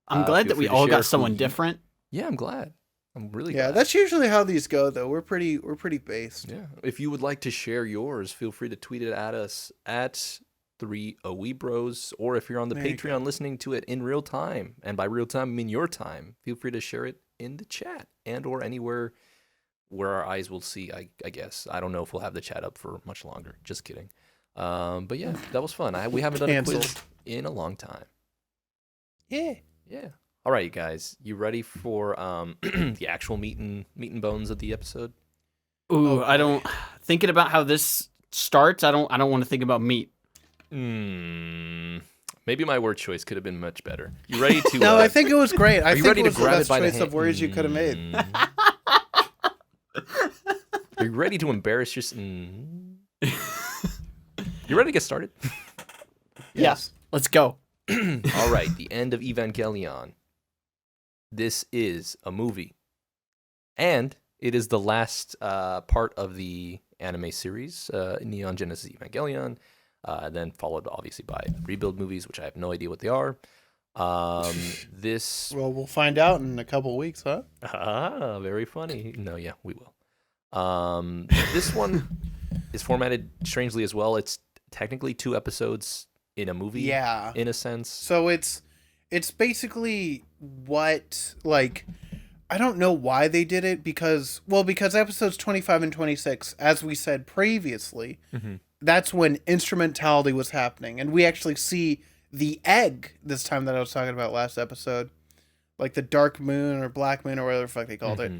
I'm glad feel that we free to all share got who someone you- different. Yeah, I'm glad. I'm really Yeah, glad. that's usually how these go, though. We're pretty based. Yeah. If you would like to share yours, feel free to tweet it at us at 3 A-Weebros, or if you're on the There you Patreon listening to it in real time, and by real time I mean your time, feel free to share it in the chat and or anywhere where our eyes will see, I guess. I don't know if we'll have the chat up for much longer. Just kidding. But yeah, that was fun. We haven't done a quiz Canceled. in a long time. Yeah. Yeah. All right, you guys. You ready for the actual meat and bones of the episode? Ooh, I don't. Thinking about how this starts, I don't want to think about meat. Maybe my word choice could have been much better. You ready to? No, I think it was great. I Are you think ready it to was the grab it best by the choice hand? of words you could have made. Are you ready to embarrass yourself? You ready to get started? Yes. Let's go. All right, the end of Evangelion. This is a movie. And it is the last part of the anime series, Neon Genesis Evangelion, then followed obviously by the Rebuild movies, which I have no idea what they are. This Well, we'll find out in a couple weeks, huh? very funny. No, yeah, we will. This one is formatted strangely as well. It's technically 2 episodes in a movie, Yeah. in a sense. So it's basically what, like, I don't know why they did it because episodes 25 and 26, as we said previously, that's when instrumentality was happening, and we actually see the egg this time that I was talking about last episode, like the dark moon or black moon or whatever the fuck they called it.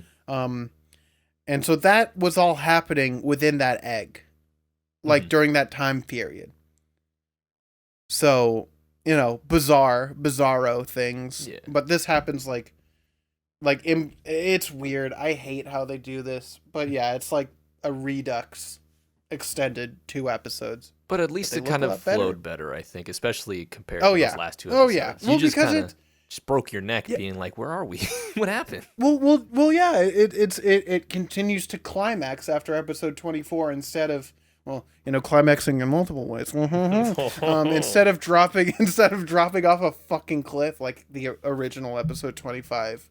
And so that was all happening within that egg, like during that time period. So, bizarro things. Yeah. But this happens it's weird. I hate how they do this. But yeah, it's like a Redux extended 2 episodes. But at least they it look kind a of lot better. flowed better, I think, especially compared Oh, to yeah. those last 2 Oh, episodes. yeah. You Well, just because kind of just broke your neck being like, where are we? What happened? Well, yeah. It continues to climax after episode 24 instead of climaxing in multiple ways. Instead of dropping off a fucking cliff like the original episode 25.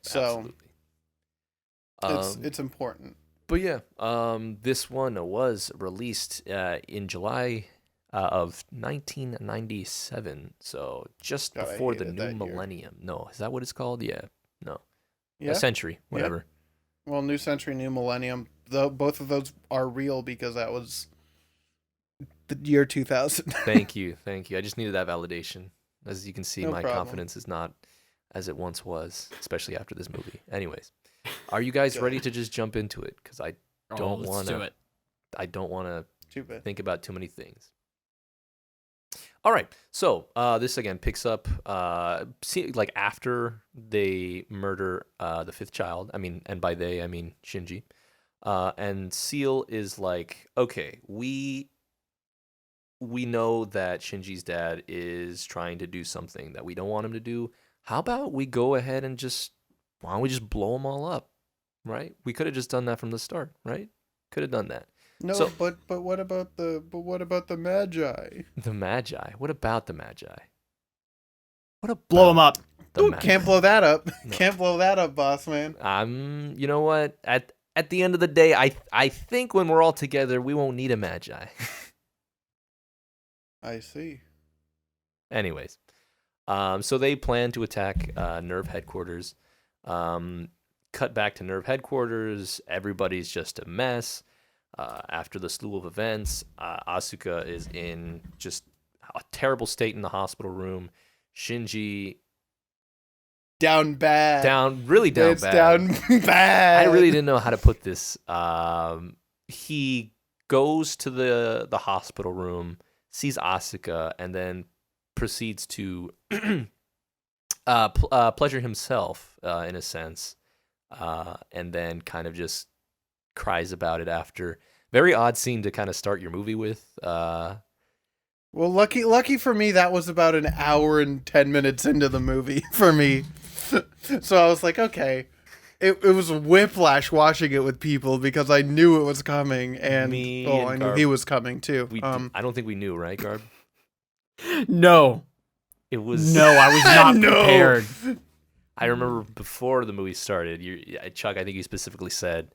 So Absolutely. it's important. But yeah, this one was released in July of 1997, so just God, I before the hated new that year. millennium. No, is that what it's called? Yeah, no, Yeah. a century, whatever. Well, new century, new millennium. Though both of those are real because that was the year 2000. Thank you. I just needed that validation. As you can see, No my problem. confidence is not as it once was, especially after this movie. Anyways, are you guys ready to just jump into it? Because I don't let's want do to. it. I don't want to Too bad. think about too many things. All right, so this again picks up like after they murder the 5th child. I mean, and by they I mean Shinji. And Seal is like, okay, we know that Shinji's dad is trying to do something that we don't want him to do. How about we go ahead and why don't we just blow them all up, right? We could have just done that from the start, right? Could have done that. No, So- but what about the Magi? The Magi. What about the Magi? What about Blow them up. the Ooh, Magi? can't blow that up. No. Can't blow that up, boss man. You know what? At the end of the day, I think when we're all together, we won't need a Magi. I see. Anyways, so they plan to attack Nerve headquarters. Cut back to Nerve headquarters. Everybody's just a mess. After the slew of events, Asuka is in just a terrible state in the hospital room. Shinji Down bad. really down It's bad. down bad. I really didn't know how to put this. He goes to the hospital room, sees Asuka, and then proceeds to pleasure himself in a sense, and then kind of just cries about it after. Very odd scene to kind of start your movie with. Well, lucky for me, that was about an hour and 10 minutes into the movie for me. So I was like, okay. It was whiplash watching it with people because I knew it was coming, and I knew Garb, he was coming too. I don't think we knew, right, Garb? No. It was No, I was not No. prepared. I remember before the movie started, Chuck, I think you specifically said,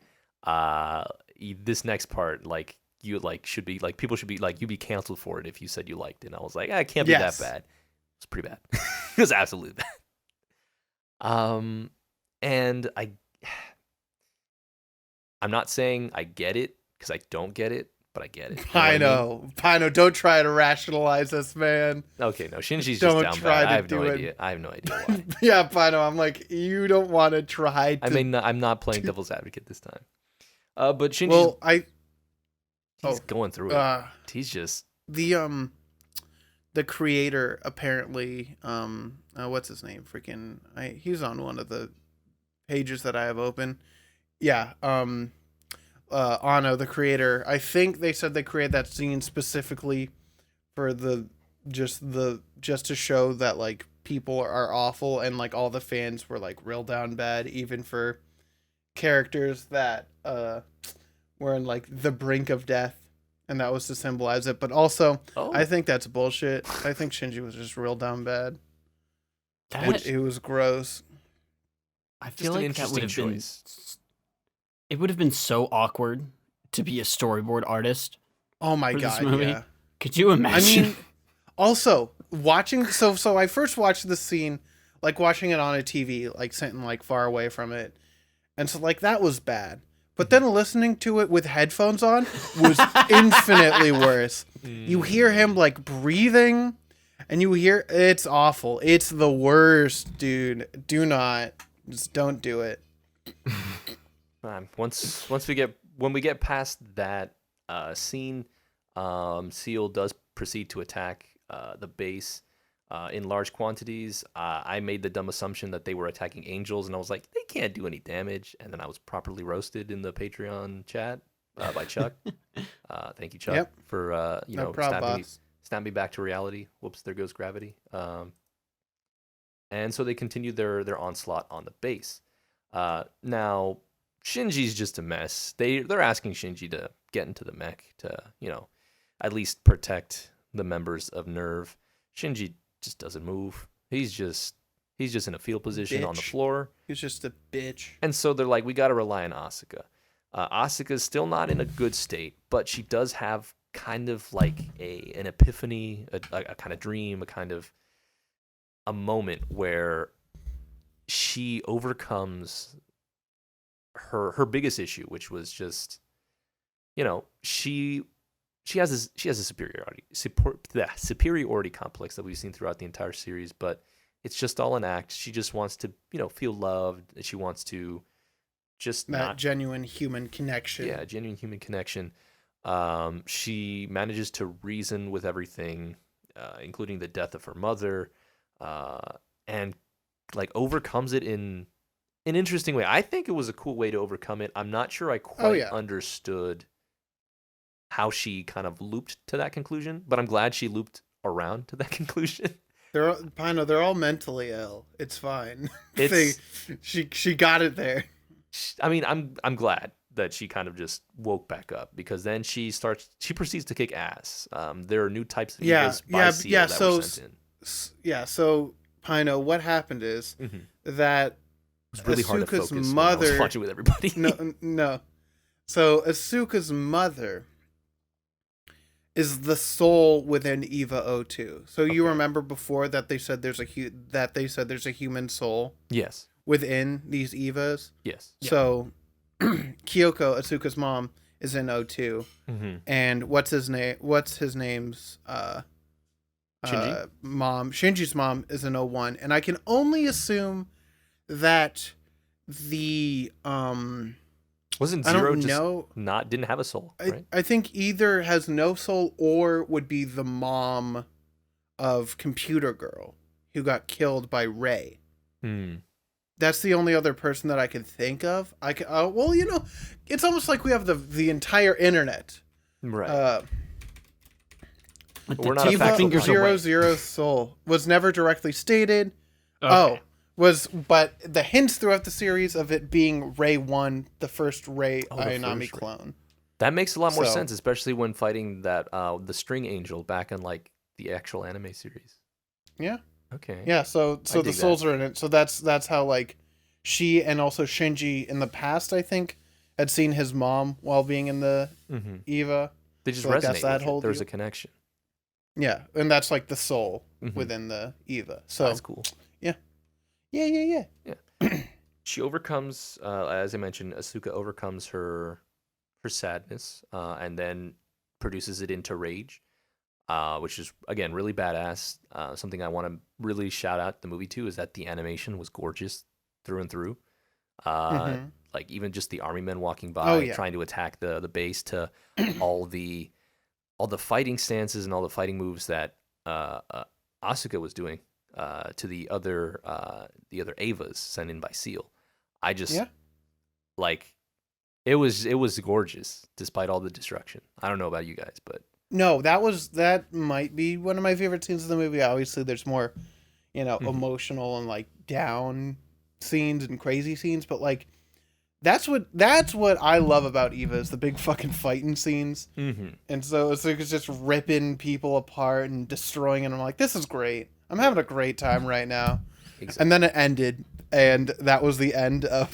this next part, like, you should be like, people should be like, you'd be canceled for it if you said you liked it. And I was like, it can't be Yes. that bad. It's pretty bad. It was absolutely bad. And I'm not saying I get it because I don't get it, but I get it. You know what I mean? Pino, don't try to rationalize this, man. Okay, no, Shinji's Don't just down try bad. to I have no do it. idea. I have no idea why. Yeah, Pino, I'm like, you don't want to try to. I mean, I'm not playing devil's advocate this time. But Shinji's well, he's going through it. He's just the creator apparently what's his name? He's on one of the pages that I have open. Yeah, Anno, the creator. I think they said they created that scene specifically for just to show that like people are awful and like all the fans were like real down bad, even for characters that were in like the brink of death, and that was to symbolize it. But also, Oh, I think that's bullshit. I think Shinji was just real dumb bad. That, It was gross. I just feel an like that would interesting have been. choice. It would have been so awkward to be a storyboard artist Oh my for this god, movie. yeah. Could you I imagine? mean, also watching. So I first watched the scene, like watching it on a TV, like sitting like far away from it, and so like that was bad. But then listening to it with headphones on was infinitely worse. You hear him like breathing, and you hear it's awful. It's the worst, dude. Do not, just don't do it. When we get past that scene, Seal does proceed to attack the base in large quantities. I made the dumb assumption that they were attacking angels, and I was like, they can't do any damage. And then I was properly roasted in the Patreon chat by Chuck. Thank you, Chuck, Yep. for No problem, boss. snap me back to reality. Whoops, there goes gravity. And so they continued their onslaught on the base. Now Shinji's just a mess. They're asking Shinji to get into the mech to, at least protect the members of Nerve. Shinji just doesn't move. He's just in a field position on the Bitch. floor. He's just a bitch. And so they're like, we got to rely on Asuka. Asuka's still not in a good state, but she does have kind of like an epiphany, a kind of dream, a kind of a moment where she overcomes her biggest issue, which was just, she has a superiority complex that we've seen throughout the entire series, but it's just all an act. She just wants to, feel loved. She wants to just That not genuine human connection. yeah, genuine human connection. She manages to reason with everything, including the death of her mother, and like overcomes it in an interesting way. I think it was a cool way to overcome it. I'm not sure I quite yeah. understood how she kind of looped to that conclusion, but I'm glad she looped around to that conclusion. They're all mentally ill. It's fine. It's- she got it there. I mean, I'm glad that she kind of just woke back up, because then she proceeds to kick ass. There are new types of Yeah, egos by yeah, Seal yeah, that so were sent in. Yeah, so Pino, what happened is Mhm. that It was really hard to Asuka's focus when I was mother watching with everybody. no. So Asuka's mother is the soul within Eva O2. So you Okay. remember before that they said there's a human soul Yes. within these Evas. Yes. So Kyoko, Asuka's mom, is in O2, Mm-hmm. and what's his name's Shinji? mom, Shinji's mom, is in O1, and I can only assume that the Wasn't I Zero don't just know. didn't have a soul, right? I think either has no soul or would be the mom of Computer Girl who got killed by Ray. Hmm. That's the only other person that I can think of. It's almost like we have the entire internet. Right. With We're the not a tip factual fingers point. away. Zero's soul was never directly stated. Okay. But the hints throughout the series of it being Ray 1, the first Ray Oh, the Ayanami first Ray. clone. That makes a lot more So- sense, especially when fighting that the string angel back in like the actual anime series. Yeah. Okay. Yeah, so I the dig souls are in it. So that's how like she and also Shinji in the past, I think, had seen his mom while being in the Mm-hmm. Eva. They just So, like, resonate that's that with whole it. There's deal? a connection. Yeah, and that's like the soul Mhm. within the Eva. So That's cool. yeah. She overcomes, as I mentioned, Asuka overcomes her sadness, and then produces it into rage, which is again really badass. Something I want to really shout out the movie too is that the animation was gorgeous through and through. Mhm. Like even just the army men walking by Oh, yeah. trying to attack the base, to all the fighting stances and all the fighting moves that Asuka was doing to the other Avas sent in by Seal. I just Yeah. like it was gorgeous despite all the destruction. I don't know about you guys, but No, that might be one of my favorite scenes of the movie. Obviously, there's more, Mhm. emotional and like down scenes and crazy scenes, but like that's what I love about Eva is the big fucking fighting scenes. Mm-hmm. And so it's like it's just ripping people apart and destroying, and I'm like, this is great. I'm having a great time right now. Exactly. And then it ended, and that was the end of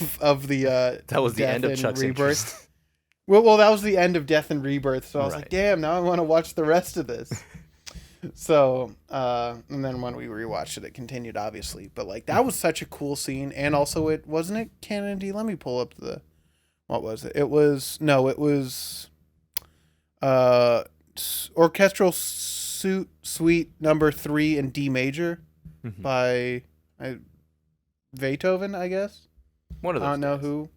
the That was the Death end of and Chuck's Rebirth. interest. Well, that was the end of Death and Rebirth. So I was like, Right. damn, now I want to watch the rest of this. So, and then when we rewatched it, it continued, obviously. But like that was such a cool scene, and also it wasn't it Kennedy. Let me pull up what was it? It was orchestral suite number 3 in D major Mhm. by Beethoven, I guess. One of those. I don't know guys. who.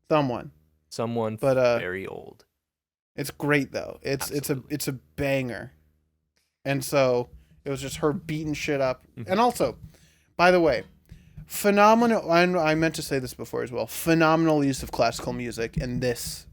Someone. But But very old. it's great though. Absolutely. It's a banger. And so it was just her beating shit up. Mhm. And also, by the way, phenomenal. I meant to say this before as well. Phenomenal use of classical music in these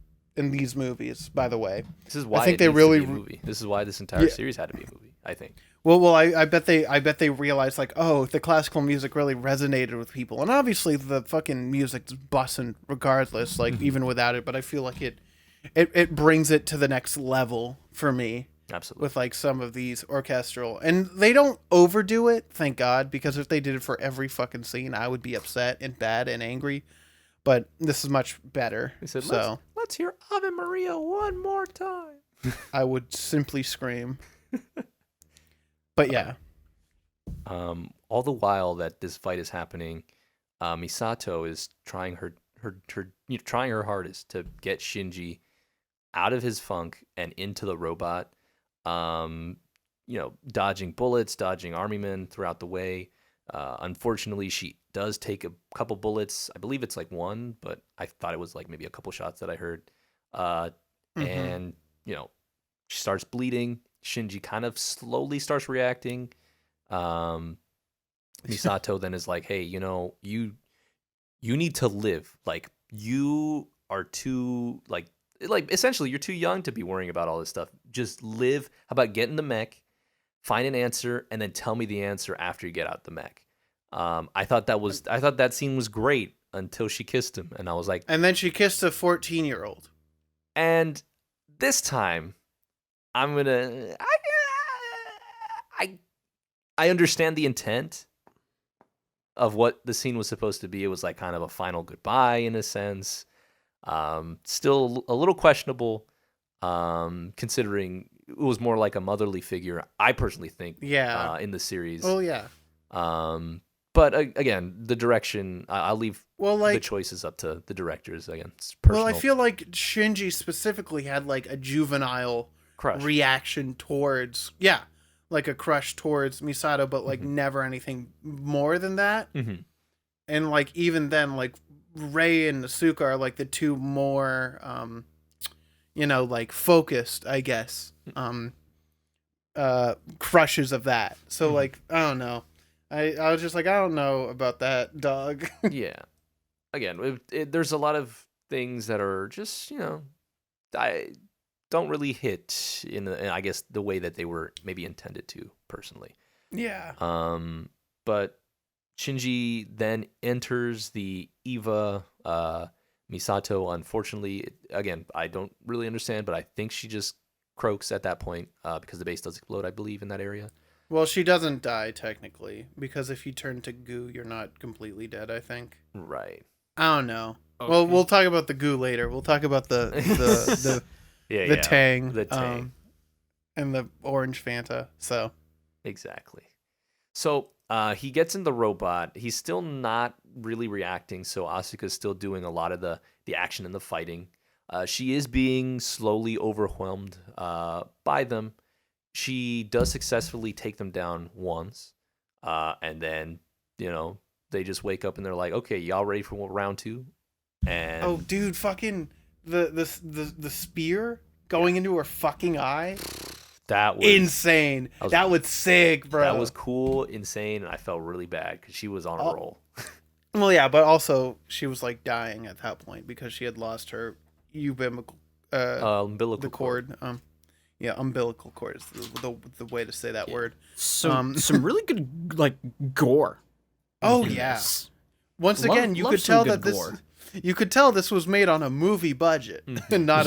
movies. By the way, This is why think it they needs really to be a movie. This is why this entire Yeah. series had to be a movie, I think. well, I bet they realized like, oh, the classical music really resonated with people, and obviously the fucking music's bussin' regardless, like even without it. But I feel like it brings it to the next level for me. Absolutely. With like some of these orchestral, and they don't overdo it, thank God, because if they did it for every fucking scene, I would be upset and bad and angry. But this is much better. They said, So let's hear Ave Maria one more time. I would simply scream. But yeah, All the while that this fight is happening, Misato is trying trying her hardest to get Shinji out of his funk and into the robot. Dodging bullets, dodging army men throughout the way. Unfortunately, she does take a couple bullets. I believe it's like one, but I thought it was like maybe a couple shots that I heard. And she starts bleeding. Shinji kind of slowly starts reacting. Misato then is like, "Hey, you need to live. Like you are too like essentially you're too young to be worrying about all this stuff. Just live. How about get in the mech, find an answer, and then tell me the answer after you get out the mech." I thought that scene was great until she kissed him, and I was like, and then she kissed a 14-year-old. and this time, I'm gonna I understand the intent of what the scene was supposed to be. It was like kind of a final goodbye in a sense. Still a little questionable, considering it was more like a motherly figure. I personally think, Yeah. in the series. Oh yeah. But again, the direction I'll leave Well, the like, choices up to the directors. Again, it's personal. well, I feel like Shinji specifically had like a juvenile crush. reaction towards, yeah, like a crush towards Misato, but like never anything more than that. Mm-hmm. And like even then, like Rei and Asuka are like the two more, like focused, I guess, crushes of that. So like I don't know. I was just like, I don't know about that, dog. Yeah. Again, there's a lot of things that are just, I don't really hit in I guess the way that they were maybe intended to, personally. Yeah. But Shinji then enters the Eva. Misato, unfortunately, again, I don't really understand, but I think she just croaks at that point because the base does explode, I believe, in that area. Well, she doesn't die technically, because if you turn to goo, you're not completely dead, I think. Right. I don't know. Okay. Well, we'll talk about the goo later. We'll talk about the tang, The tang. and the orange Fanta. So Exactly. So he gets in the robot. He's still not really reacting, so Asuka's still doing a lot of the action and the fighting. She is being slowly overwhelmed by them. She does successfully take them down once, and then, they just wake up and they're like, okay, y'all ready for round 2? And oh, dude, fucking the spear going into her fucking eye, that was insane. That was sick, bro. That was cool, insane, and I felt really bad because she was on a roll. Well, yeah, but also she was like dying at that point because she had lost her umbilical Umbilical cord. Yeah, umbilical cord is the way to say that word. So some really good like gore. Oh in yeah. this. Once Love- again, you love could some tell good that this gore. You could tell this was made on a movie budget and not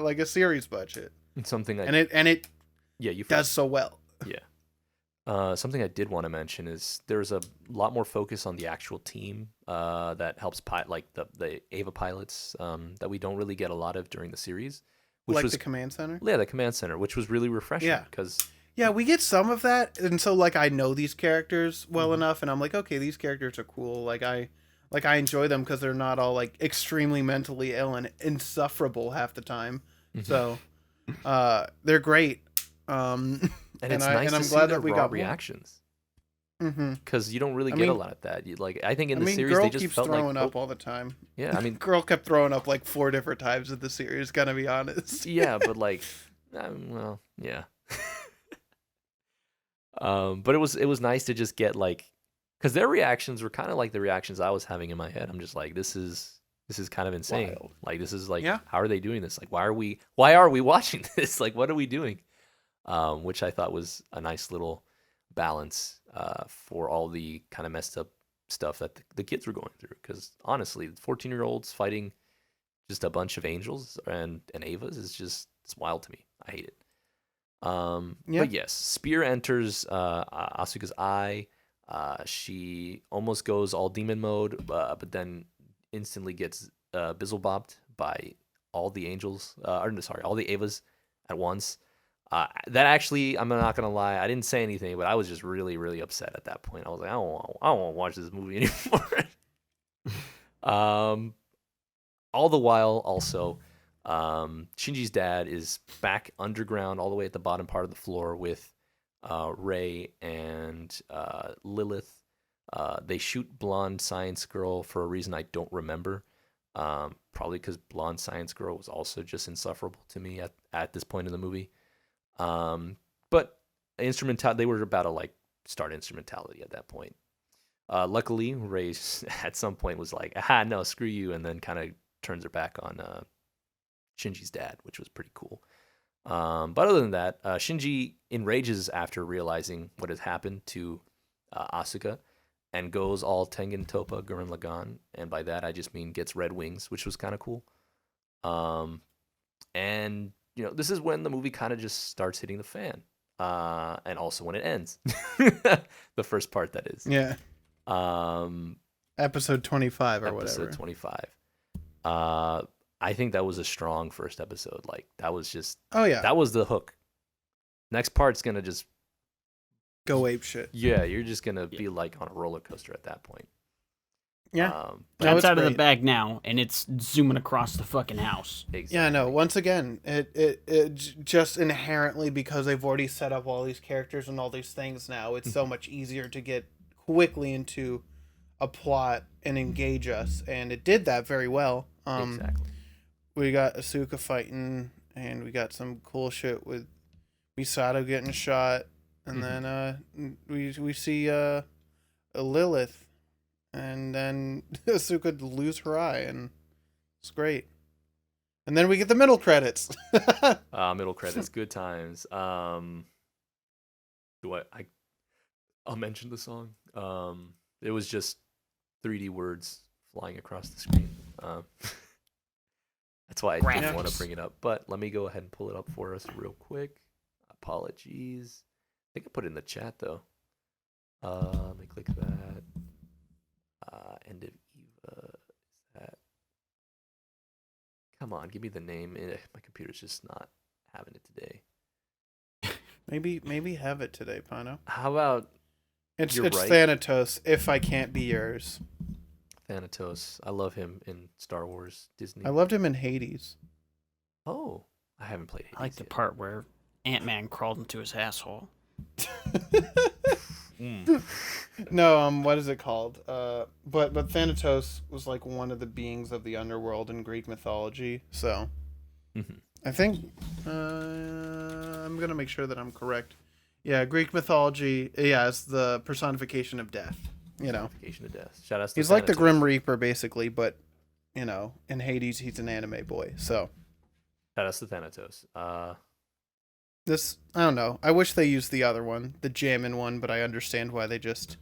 like a series budget. Something And it you does so well. Yeah. Something I did want to mention is there's a lot more focus on the actual team that helps like the Ava pilots that we don't really get a lot of during the series, which Like was the command center? yeah, the command center, which was really refreshing Yeah. because Yeah, we get some of that, and so like I know these characters well enough, and I'm like, okay, these characters are cool. Like I enjoy them because they're not all like extremely mentally ill and insufferable half the time. So, they're great. and it's nice I'm to see glad their that we raw got reactions Mm-hmm. because you don't really I get a mean- lot of that. I think in the series girl they just keeps felt throwing like up all the time. yeah, I mean Girl kept throwing up like 4 different times in the series. Gotta be honest. yeah, but like well yeah. But it was nice to just get like, because their reactions were kind of like the reactions I was having in my head. I'm just like, this is kind of insane. Wild. Like this is like, Yeah. how are they doing this? Like, why are we watching this? Like, what are we doing? Which I thought was a nice little balance for all the kind of messed up stuff that the kids were going through. Because honestly, 14-year-olds fighting just a bunch of angels and Avas is just, it's wild to me. I hate it. Yeah. But yes, Spear enters Asuka's eye. She almost goes all demon mode, but then instantly gets bizzle bopped by all the angels, all the Avas at once. That actually, I'm not gonna lie, I didn't say anything, but I was just really, really upset at that point. I was like, I don't want to watch this movie anymore. All the while, also, Shinji's dad is back underground, all the way at the bottom part of the floor with Rei and Lilith. They shoot Blonde Science Girl for a reason I don't remember. Probably because Blonde Science Girl was also just insufferable to me at this point in the movie. But they were about to like start instrumentality at that point. Luckily, Rei at some point was like, "Aha, no, screw you," and then kind of turns her back on Shinji's dad, which was pretty cool. But other than that, Shinji enrages after realizing what has happened to Asuka and goes all Tengen Toppa Gurren Lagann, and by that I just mean gets red wings, which was kind of cool. And this is when the movie kind of just starts hitting the fan, and also when it ends. The first part, that is. Yeah. Episode 25 or episode whatever. 25. I think that was a strong first episode. Like that was just. Oh yeah. That was the hook. Next part's gonna just Go ape shit. yeah. You're just gonna be like on a roller coaster at that point. Yeah. No, That's it's out of the great. bag now, and it's zooming across the fucking house. Exactly. Yeah, no. Once again, it just inherently, because they've already set up all these characters and all these things now, it's so much easier to get quickly into a plot and engage us, and it did that very well. Exactly. We got Asuka fighting, and we got some cool shit with Misato getting shot, and then we see Lilith, and then Asuka lose her eye, and it's great. And then we get the middle credits. Middle credits, good times. I'll mention the song. It was just 3D words flying across the screen. That's why I didn't want to Graphics. bring it up. But let me go ahead and pull it up for us real quick. Apologies. I think I put it in the chat though. Let me click that. End of Eva. Is that? Come on, give me the name. My computer's just not having it today. maybe have it today, Pino. How about It's You're right. Thanatos. If I can't be yours, Thanatos? I love him in Star Wars, Disney. I loved him in Hades. Oh, I haven't played Hades I like the yet. part where Ant-Man crawled into his asshole. No, what is it called? But Thanatos was like one of the beings of the underworld in Greek mythology. So, Mhm. I think I'm gonna make sure that I'm correct. Yeah, Greek mythology. Yeah, it's the personification of death. Personification of death. Shout out to He's like the Thanatos. Grim Reaper, basically, but in Hades, he's an anime boy. So Shout out to Thanatos. this, I don't know. I wish they used the other one, the Jammin' one, but I understand why they just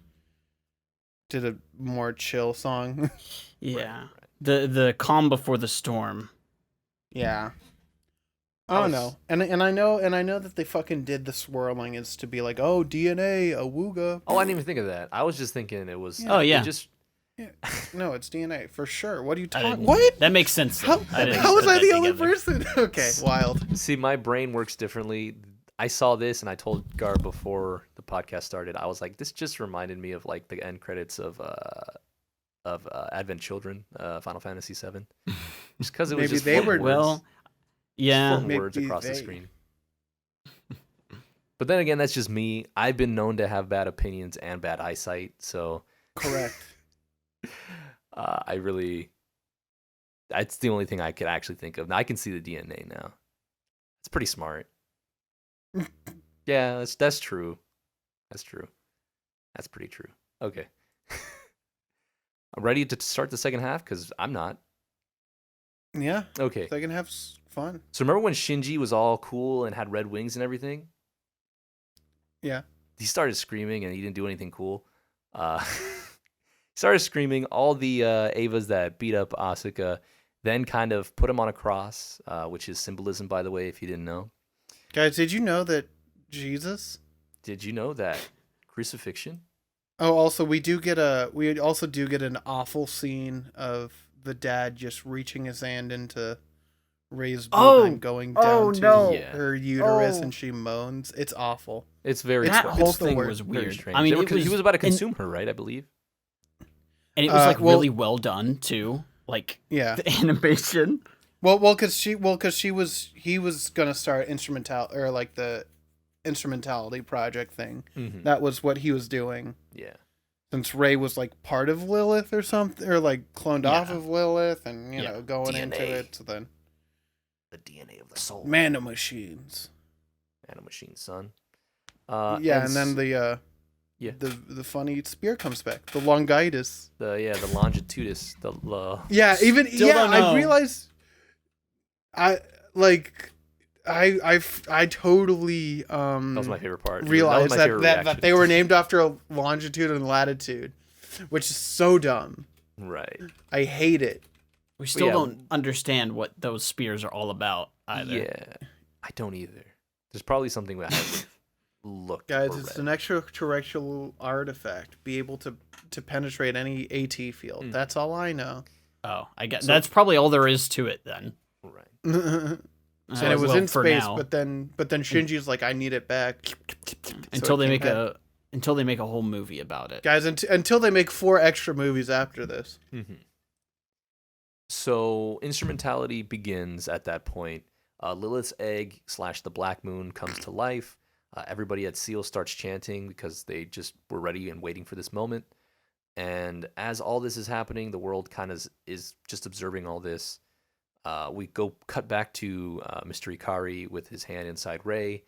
did a more chill song. Yeah. Right. The calm before the storm. Yeah. I don't know. And I know that they fucking did the swirling is to be like, oh, DNA, awooga. Oh, I didn't even think of that. I was just thinking it was. Oh, yeah. It just Yeah. No, it's DNA for sure. What are you I talking? didn't- What? That makes sense. How, though. I didn't how was put I that the only together. person? Okay, wild. see, my brain works differently. I saw this and I told Garb before the podcast started. I was like, this just reminded me of like the end credits of Advent Children, Final Fantasy VII. Just because it was Maybe just they floating were- words, Well, yeah. floating words Maybe across the they- screen. But then again, that's just me. I've been known to have bad opinions and bad eyesight, so Correct. I really. That's the only thing I could actually think of. Now, I can see the DNA now. It's pretty smart. Yeah, that's true. That's true. That's pretty true. Okay. I'm ready to start the second half because I'm not. Yeah. Okay. Second half's fun. So remember when Shinji was all cool and had red wings and everything? Yeah. He started screaming and he didn't do anything cool. He started screaming. All the Avas that beat up Asuka then kind of put him on a cross, which is symbolism, by the way, if you didn't know. Guys, did you know that Jesus? Did you know that crucifixion? Oh, also we also do get an awful scene of the dad just reaching his hand into Rey's boob Oh! and going Oh, down to no. Yeah. her uterus Oh. and she moans. It's awful. It's very That strange. whole it's the thing worst. was Very weird. strange. I mean, He was about to and consume her, right? I believe. it was like well- really well done too. Like Yeah. the animation. Cause he was gonna start the instrumentality project thing. Mm-hmm. That was what he was doing. Yeah. Since Rey was like part of Lilith or something, or like cloned off Yeah. of Lilith, and you Yeah. know going into DNA. it. So then, The DNA of the soul. man of machines. Man of machine, son. Yeah, and then the yeah. the funny spear comes back. The longitis. the longitudis. Yeah, even Still yeah, don't know. I realized. I totally That was my favorite part. realized my that favorite that reaction. they were named after a longitude and latitude, which is so dumb. Right. I hate it. We still yeah. don't understand what those spears are all about either. Yeah. I don't either. There's probably something that I haven't looked Guys, or it's read. an extraterrestrial artifact. Be able to penetrate any AT field. Mm. That's all I know. Oh, I guess So- that's probably all there is to it then. Right. And Uh, it was well, in for space, now. but then Shinji's like, I need it back. until they it make came a whole movie about it. Guys, until they make 4 extra movies after this. Mm-hmm. So instrumentality begins at that point. Lilith's egg / the Black Moon comes to life. Everybody at Seal starts chanting because they just were ready and waiting for this moment. And as all this is happening, the world kind of is just observing all this. We cut back to Mr. Ikari with his hand inside Rey,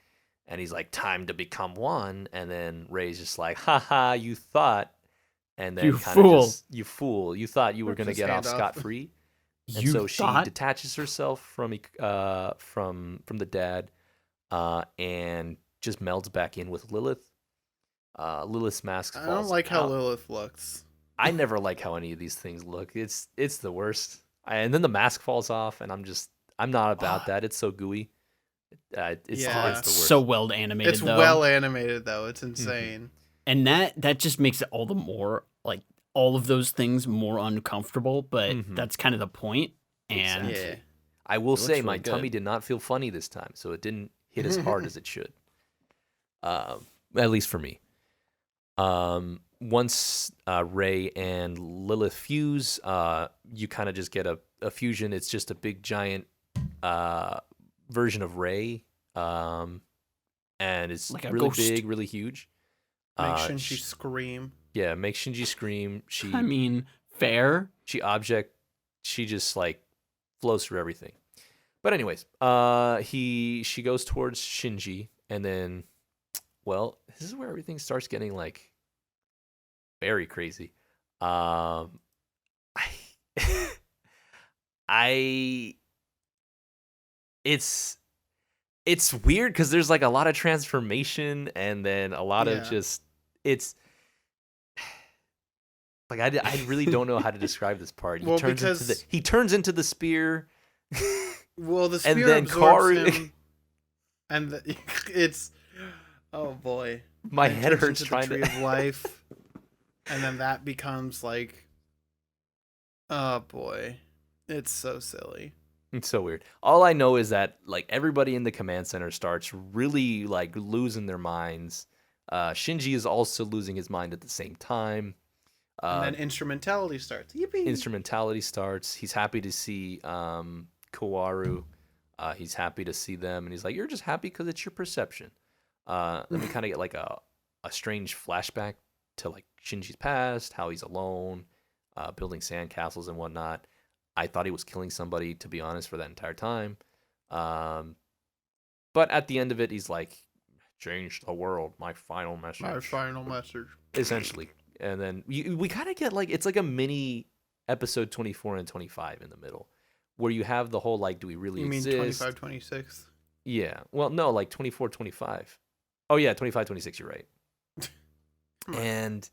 and he's like, "Time to become one." And then Rey's just like, "Ha, you thought." And then You kind of fool. just, "You fool! You thought you were Rips gonna his get off hand off. scot free." And You so she thought? detaches herself from the dad, and just melds back in with Lilith. Lilith's mask falls I don't like how out. Lilith looks. I never like how any of these things look. It's the worst. And then the mask falls off, and I'm not about that. It's so gooey. It's Yeah. the worst. So well animated It's though. well animated though. It's insane. And that just makes it all the more like all of those things more uncomfortable, but Mhm. that's kind of the point. And Exactly. Yeah. I will It say looks my really good. tummy did not feel funny this time, so it didn't hit as hard as it should. At least for me. Once Rey and Lilith fuse, you kind of just get a fusion. It's just a big giant version of Rey, and it's Like a really ghost. big, really huge. Make Uh, Shinji sh- scream. Yeah, makes Shinji scream. I mean, fair. She just like flows through everything. But anyways, she goes towards Shinji, and then, well, this is where everything starts getting like very crazy. I it's weird because there's like a lot of transformation and then a lot of Yeah. just it's Like I really don't know how to describe this part. Well, because he turns into the spear. well, the And spear then absorbs Karu- him, and it's oh boy, My And it head turns hurts into trying the to. tree of life, and then that becomes like, oh boy, it's so silly. It's so weird. All I know is that like everybody in the command center starts really like losing their minds. Shinji is also losing his mind at the same time. And then instrumentality starts. Yippee! Instrumentality starts. He's happy to see Kawaru. He's happy to see them, and he's like, "You're just happy because it's your perception." Then we kind of get like a strange flashback to like Shinji's past, how he's alone, building sandcastles and whatnot. I thought he was killing somebody, to be honest, for that entire time. But at the end of it, he's like, "Change the world, my final message." My final message. Essentially. And then we kind of get like, it's like a mini episode 24 and 25 in the middle, where you have the whole like, do we really You mean exist? 25, 26? Yeah. Well, no, like 24, 25. Oh yeah, 25, 26, you're right. And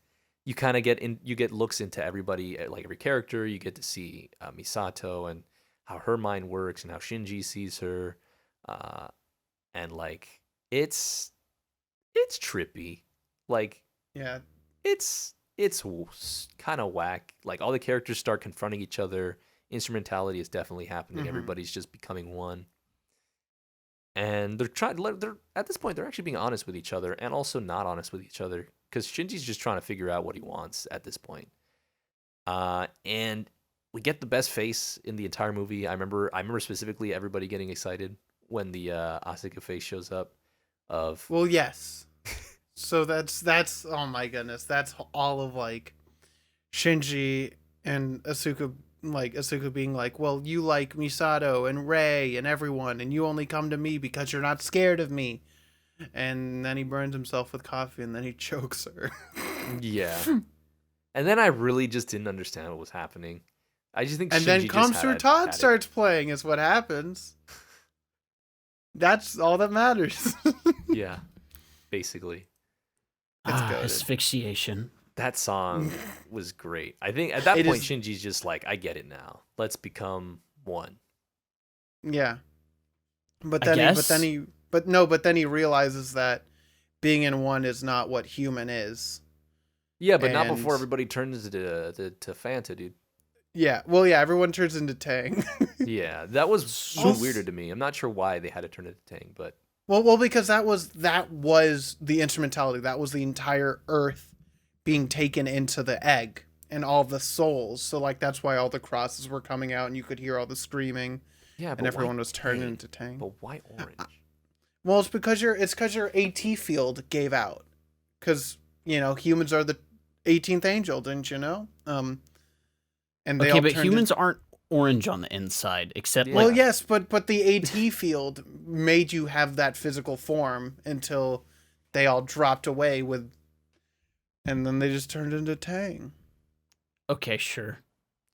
you kind of you get looks into everybody, like every character. You get to see Misato and how her mind works and how Shinji sees her. And like, it's trippy. Like, Yeah. it's kind of whack. Like all the characters start confronting each other. Instrumentality is definitely happening. Mhm. Everybody's just becoming one. And they're at this point they're actually being honest with each other and also not honest with each other because Shinji's just trying to figure out what he wants at this point. And we get the best face in the entire movie. I remember specifically everybody getting excited when the Asuka face shows up. Well, yes. So that's oh my goodness, that's all of like Shinji and Asuka, like Asuka being like, well, you like Misato and Rei and everyone, and you only come to me because you're not scared of me. And then he burns himself with coffee, and then he chokes her. Yeah. And then I really just didn't understand what was happening. I just think And Shinji then just Comes Through had Todd it. starts playing, is what happens. That's all that matters. Yeah, basically. It's goated. Asphyxiation. That song was great. I think at that It point, is- Shinji's just like, I get it now. Let's become one. Yeah. But I then he realizes that being in one is not what human is. Yeah, but not before And- everybody turns to Fanta, dude. Yeah. Well, yeah, everyone turns into Tang. Yeah, that was so Also- weirder to me. I'm not sure why they had to turn it to Tang, but well, because that was the instrumentality. That was the entire Earth being taken into the egg and all the souls. So like that's why all the crosses were coming out and you could hear all the screaming yeah, and everyone was turning Tang? into Tang. But why orange? Well, it's because your AT field gave out. Because, humans are the 18th angel, didn't you know? And they Okay, all but turned humans aren't orange on the inside, except Yeah. Well, like yes, but the AT field made you have that physical form until they all dropped away and then they just turned into Tang. okay, sure.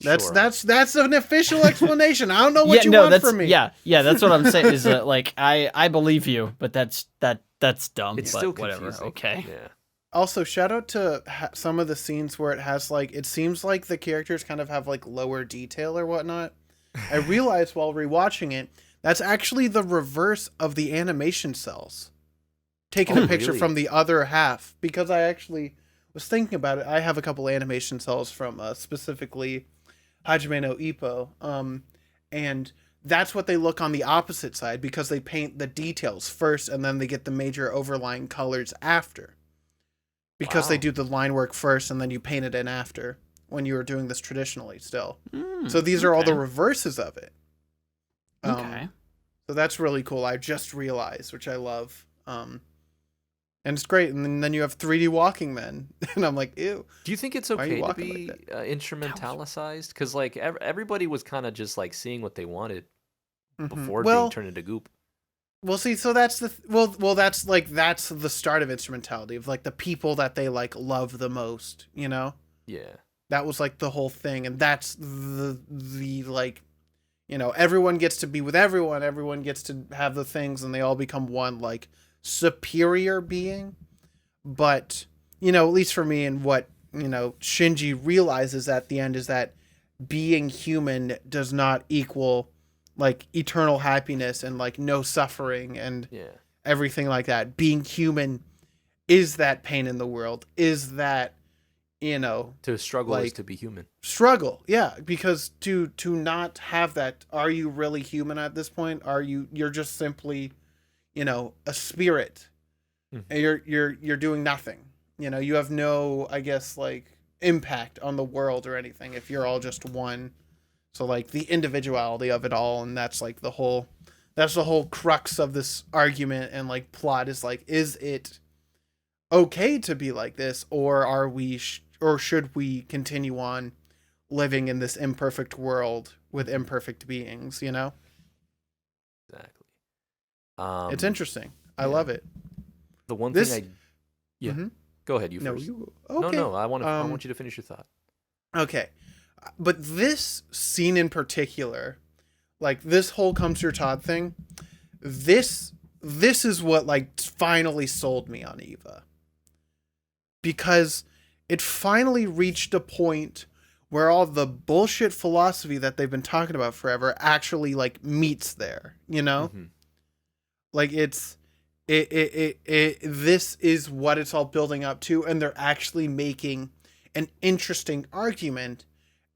That's Sure. that's an official explanation. I don't know what you want that's from me. yeah, that's what I'm saying. Is like I believe you, but that's dumb. It's but still whatever. confusing. Okay. Yeah. Also, shout out to some of the scenes where it seems like the characters kind of have like lower detail or whatnot. I realized while rewatching it, that's actually the reverse of the animation cells. Taking Oh, a picture really? from the other half, because I actually was thinking about it. I have a couple animation cells from specifically Hajime no Ippo, and that's what they look on the opposite side because they paint the details first and then they get the major overlying colors after. Because they Wow. do the line work first and then you paint it in after when you were doing this traditionally still. Mm, So these are all the okay. reverses of it. Okay. So that's really cool. I just realized, which I love. And it's great. And then you have 3D walking men. And I'm like, ew. Do you think it's Why are you okay to walking be like instrumentalized? Because like everybody was kind of just like seeing what they wanted before Well, being turned into goop. Well, see, so that's that's the start of instrumentality of like the people that they like love the most, Yeah. That was like the whole thing, and that's the like, everyone gets to be with everyone gets to have the things, and they all become one like superior being. But at least for me, and what Shinji realizes at the end is that being human does not equal like eternal happiness and like no suffering and Yeah. everything like that. Being human is that pain in the world, is that, To struggle is like to be human. struggle. Yeah, because to not have that, are you really human at this point? You're just simply, a spirit. Mhm. And you're doing nothing. You have no, I guess, like impact on the world or anything if you're all just one. So like the individuality of it all, and that's the whole crux of this argument and like plot is like, is it okay to be like this, or or should we continue on living in this imperfect world with imperfect beings? Exactly. It's interesting. I yeah. love it. The one This- thing yeah. Mhm. Go ahead, you No, first. you okay? No, I want you to finish your thought. Okay, but this scene in particular, like this whole come to your Todd thing, this is what like finally sold me on Eva, because it finally reached a point where all the bullshit philosophy that they've been talking about forever actually like meets there, Mhm. like this is what it's all building up to, and they're actually making an interesting argument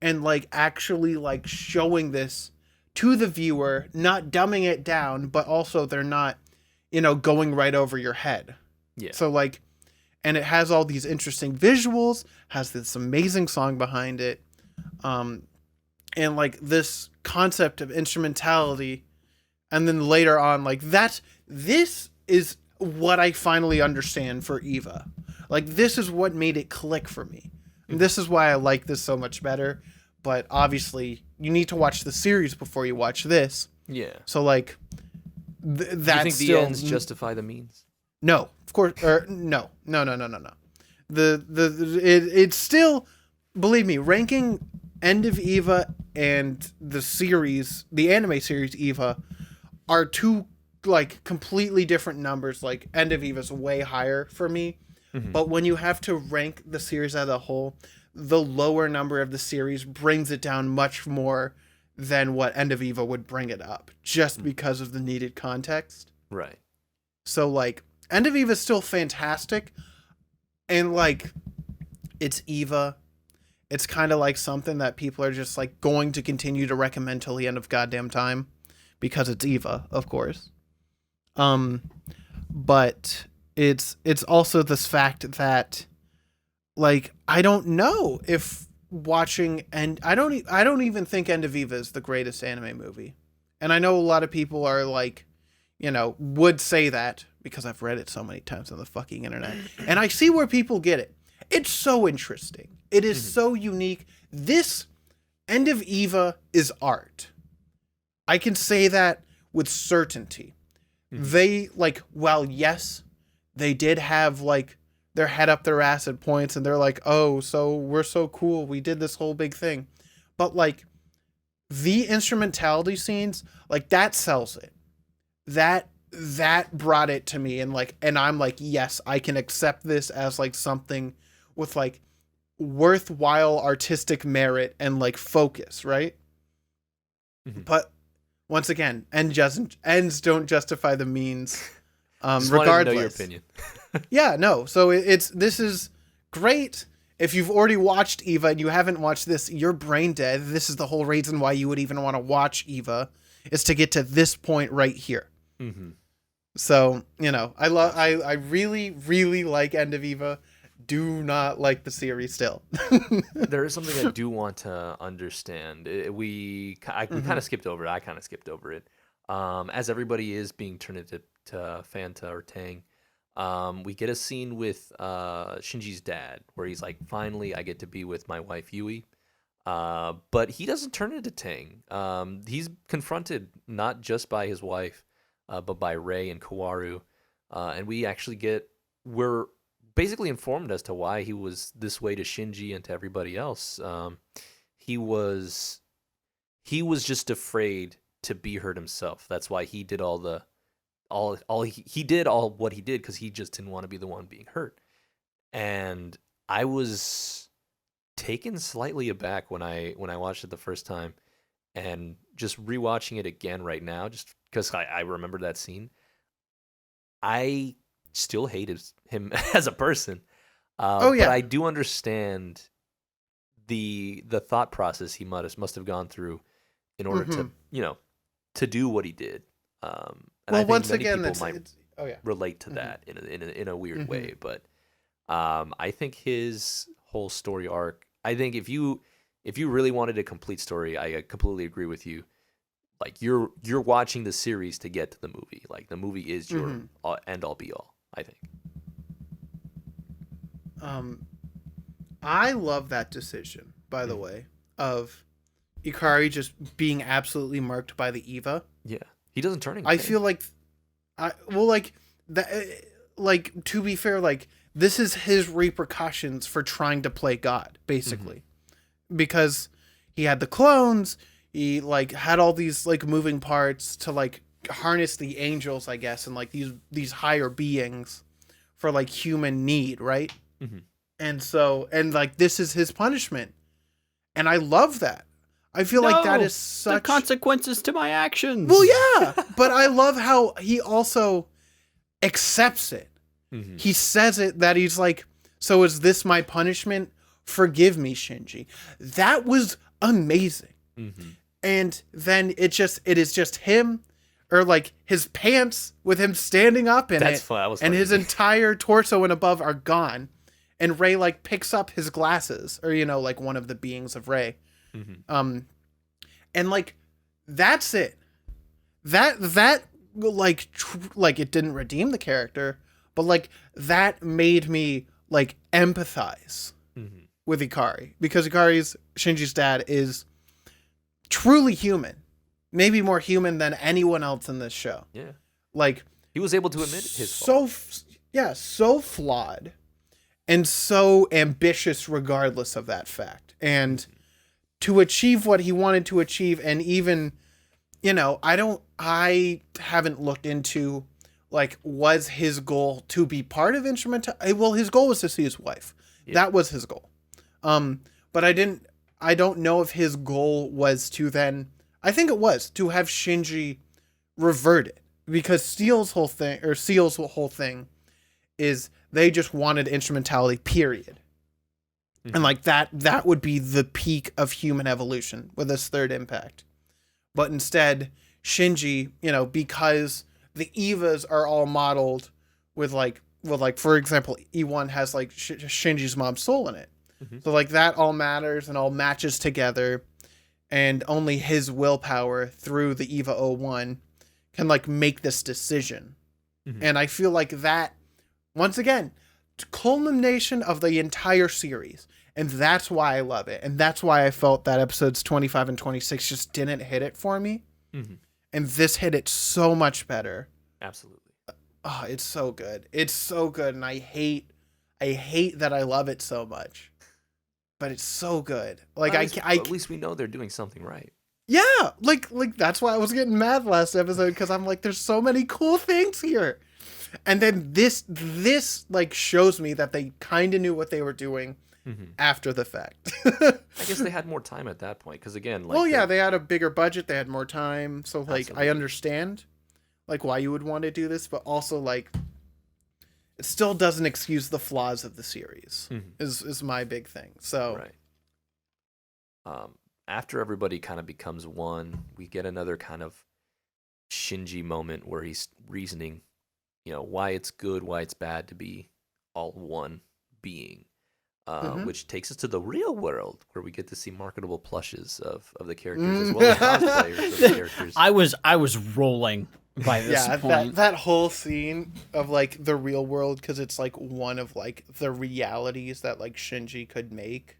and like actually like showing this to the viewer, not dumbing it down, but also they're not going right over your head. Yeah. So like, and it has all these interesting visuals, has this amazing song behind it, and like this concept of instrumentality, and then later on like this is what I finally understand for Eva. Like this is what made it click for me. And this is why I like this so much better. But obviously, you need to watch the series before you watch this. Yeah. So like, Do you that's think the still ends justify the means? no, of course, or no. It's still, believe me, ranking End of Eva and the anime series Eva, are two like completely different numbers. Like End of Eva's way higher for me, but when you have to rank the series as a whole, the lower number of the series brings it down much more than what End of Eva would bring it up, just because of the needed context. Right. So like End of Eva is still fantastic, and like it's Eva. It's kind of like something that people are just like going to continue to recommend till the end of goddamn time, because it's Eva, of course. But it's also this fact that like I don't know if watching, and I don't even think End of Eva is the greatest anime movie. And I know a lot of people are like, would say that because I've read it so many times on the fucking internet. And I see where people get it. It's so interesting. It is so unique. This End of Eva is art. I can say that with certainty. They like, well, yes, they did have like their head up their ass at points, and they're like, oh, so we're so cool, we did this whole big thing. But like the instrumentality scenes, like that sells it. That brought it to me, and I'm like, yes, I can accept this as like something with like worthwhile artistic merit and like focus, right? But once again, ends don't justify the means. Just Regardless, wanted to know your opinion. yeah, no. So this is great. If you've already watched Eva and you haven't watched this, you're brain dead. This is the whole reason why you would even want to watch Eva, is to get to this point right here. So I really, really like End of Eva. Do not like the series still. There is something I do want to understand. We kind of skipped over it. I kind of skipped over it. As everybody is being turned into Fanta or Tang, we get a scene with Shinji's dad where he's like, finally, I get to be with my wife, Yui. But he doesn't turn into Tang. He's confronted not just by his wife, but by Rei and Kawaru. And we're basically informed as to why he was this way to Shinji and to everybody else. He was just afraid to be hurt himself. That's why he did all what he did, because he just didn't want to be the one being hurt. And I was taken slightly aback when I watched it the first time, and just rewatching it again right now, just because I remember that scene. I still hated him as a person, Oh but yeah. I do understand the thought process he must have gone through in order Hmm. to to do what he did. And I Well, think once many again, people it's, might it's oh yeah. relate to Hmm. that in a weird Hmm. way. But I think his whole story arc. I think if you really wanted a complete story, I completely agree with you. Like you're watching the series to get to the movie. Like the movie is your Hmm. end all be all. I think. Um, I love that decision, by the Mhm. way, of Ikari just being absolutely marked by the Eva. Yeah, he doesn't turn I anything. feel like, like that, like to be fair, like this is his repercussions for trying to play God, basically, because he had the clones, he like had all these like moving parts to like harness the angels, I guess, and like these higher beings for like human need, right? Mm-hmm. And like this is his punishment, and I love that. I feel like that No! is The such consequences to my actions. well, yeah, but I love how he also accepts it. Mm-hmm. He says it that he's like, so is this my punishment? Forgive me, Shinji. That was amazing. Mm-hmm. And then it is just him, or like his pants with him standing up in That's it, fun. That was and funny his to me. entire torso and above are gone. And Ray like picks up his glasses, or like one of the beings of Ray. Mm-hmm. And like that's it. That like like it didn't redeem the character, but like that made me like empathize Mm-hmm. with Ikari, because Shinji's dad is truly human, maybe more human than anyone else in this show. Yeah, Like he was able to admit his fault. so flawed and so ambitious regardless of that fact, and to achieve what he wanted to achieve. And even I haven't looked into like, was his goal to be part of Instrumental? Well, his goal was to see his wife. Yeah. That was his goal. But I don't know if his goal was to then, I think it was to have Shinji reverted, because Seal's whole thing is they just wanted instrumentality, period. Mhm. And like that would be the peak of human evolution with this third impact. But instead, Shinji, because the Evas are all modeled with like, for example, E1 has like Shinji's mom's soul in it. Mhm. So like that all matters and all matches together, and only his willpower through the Eva 01 can like make this decision. Mhm. And I feel like that, once again, culmination of the entire series. And that's why I love it. And that's why I felt that episodes 25 and 26 just didn't hit it for me. Mhm. And this hit it so much better. Absolutely. Oh, it's so good. It's so good. And I hate that I love it so much. But it's so good. Like, at least we know they're doing something right. yeah, like that's why I was getting mad last episode, because I'm like, there's so many cool things here. And then this like shows me that they kind of knew what they were doing after the fact. I guess they had more time at that point, because again, like, Well, yeah, they had a bigger budget, they had more time, so like Absolutely. I understand like why you would want to do this, but also like it still doesn't excuse the flaws of the series. Is my big thing. So right. After everybody kind of becomes one, we get another kind of Shinji moment where he's reasoning, why it's good, why it's bad to be all one being. Which takes us to the real world, where we get to see marketable plushes of the characters, as well as cosplayers of the characters. I was rolling by this point. that whole scene of like the real world, because it's like one of like the realities that like Shinji could make,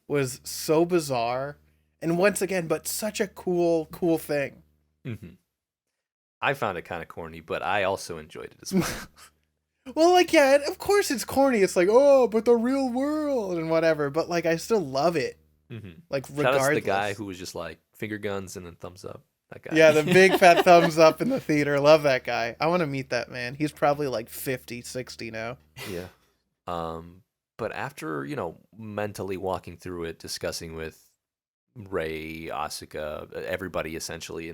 was so bizarre, and once again, but such a cool thing. I found it kind of corny, but I also enjoyed it as well. Well, like, yeah, of course it's corny. It's like, oh, but the real world and whatever. But like, I still love it. Like, Shout regardless. out to the guy who was just like finger guns and then thumbs up. That guy. Yeah, the big fat thumbs up in the theater. Love that guy. I want to meet that man. He's probably like 50, 60 now. Yeah. but after, mentally walking through it, discussing with Ray, Asuka, everybody essentially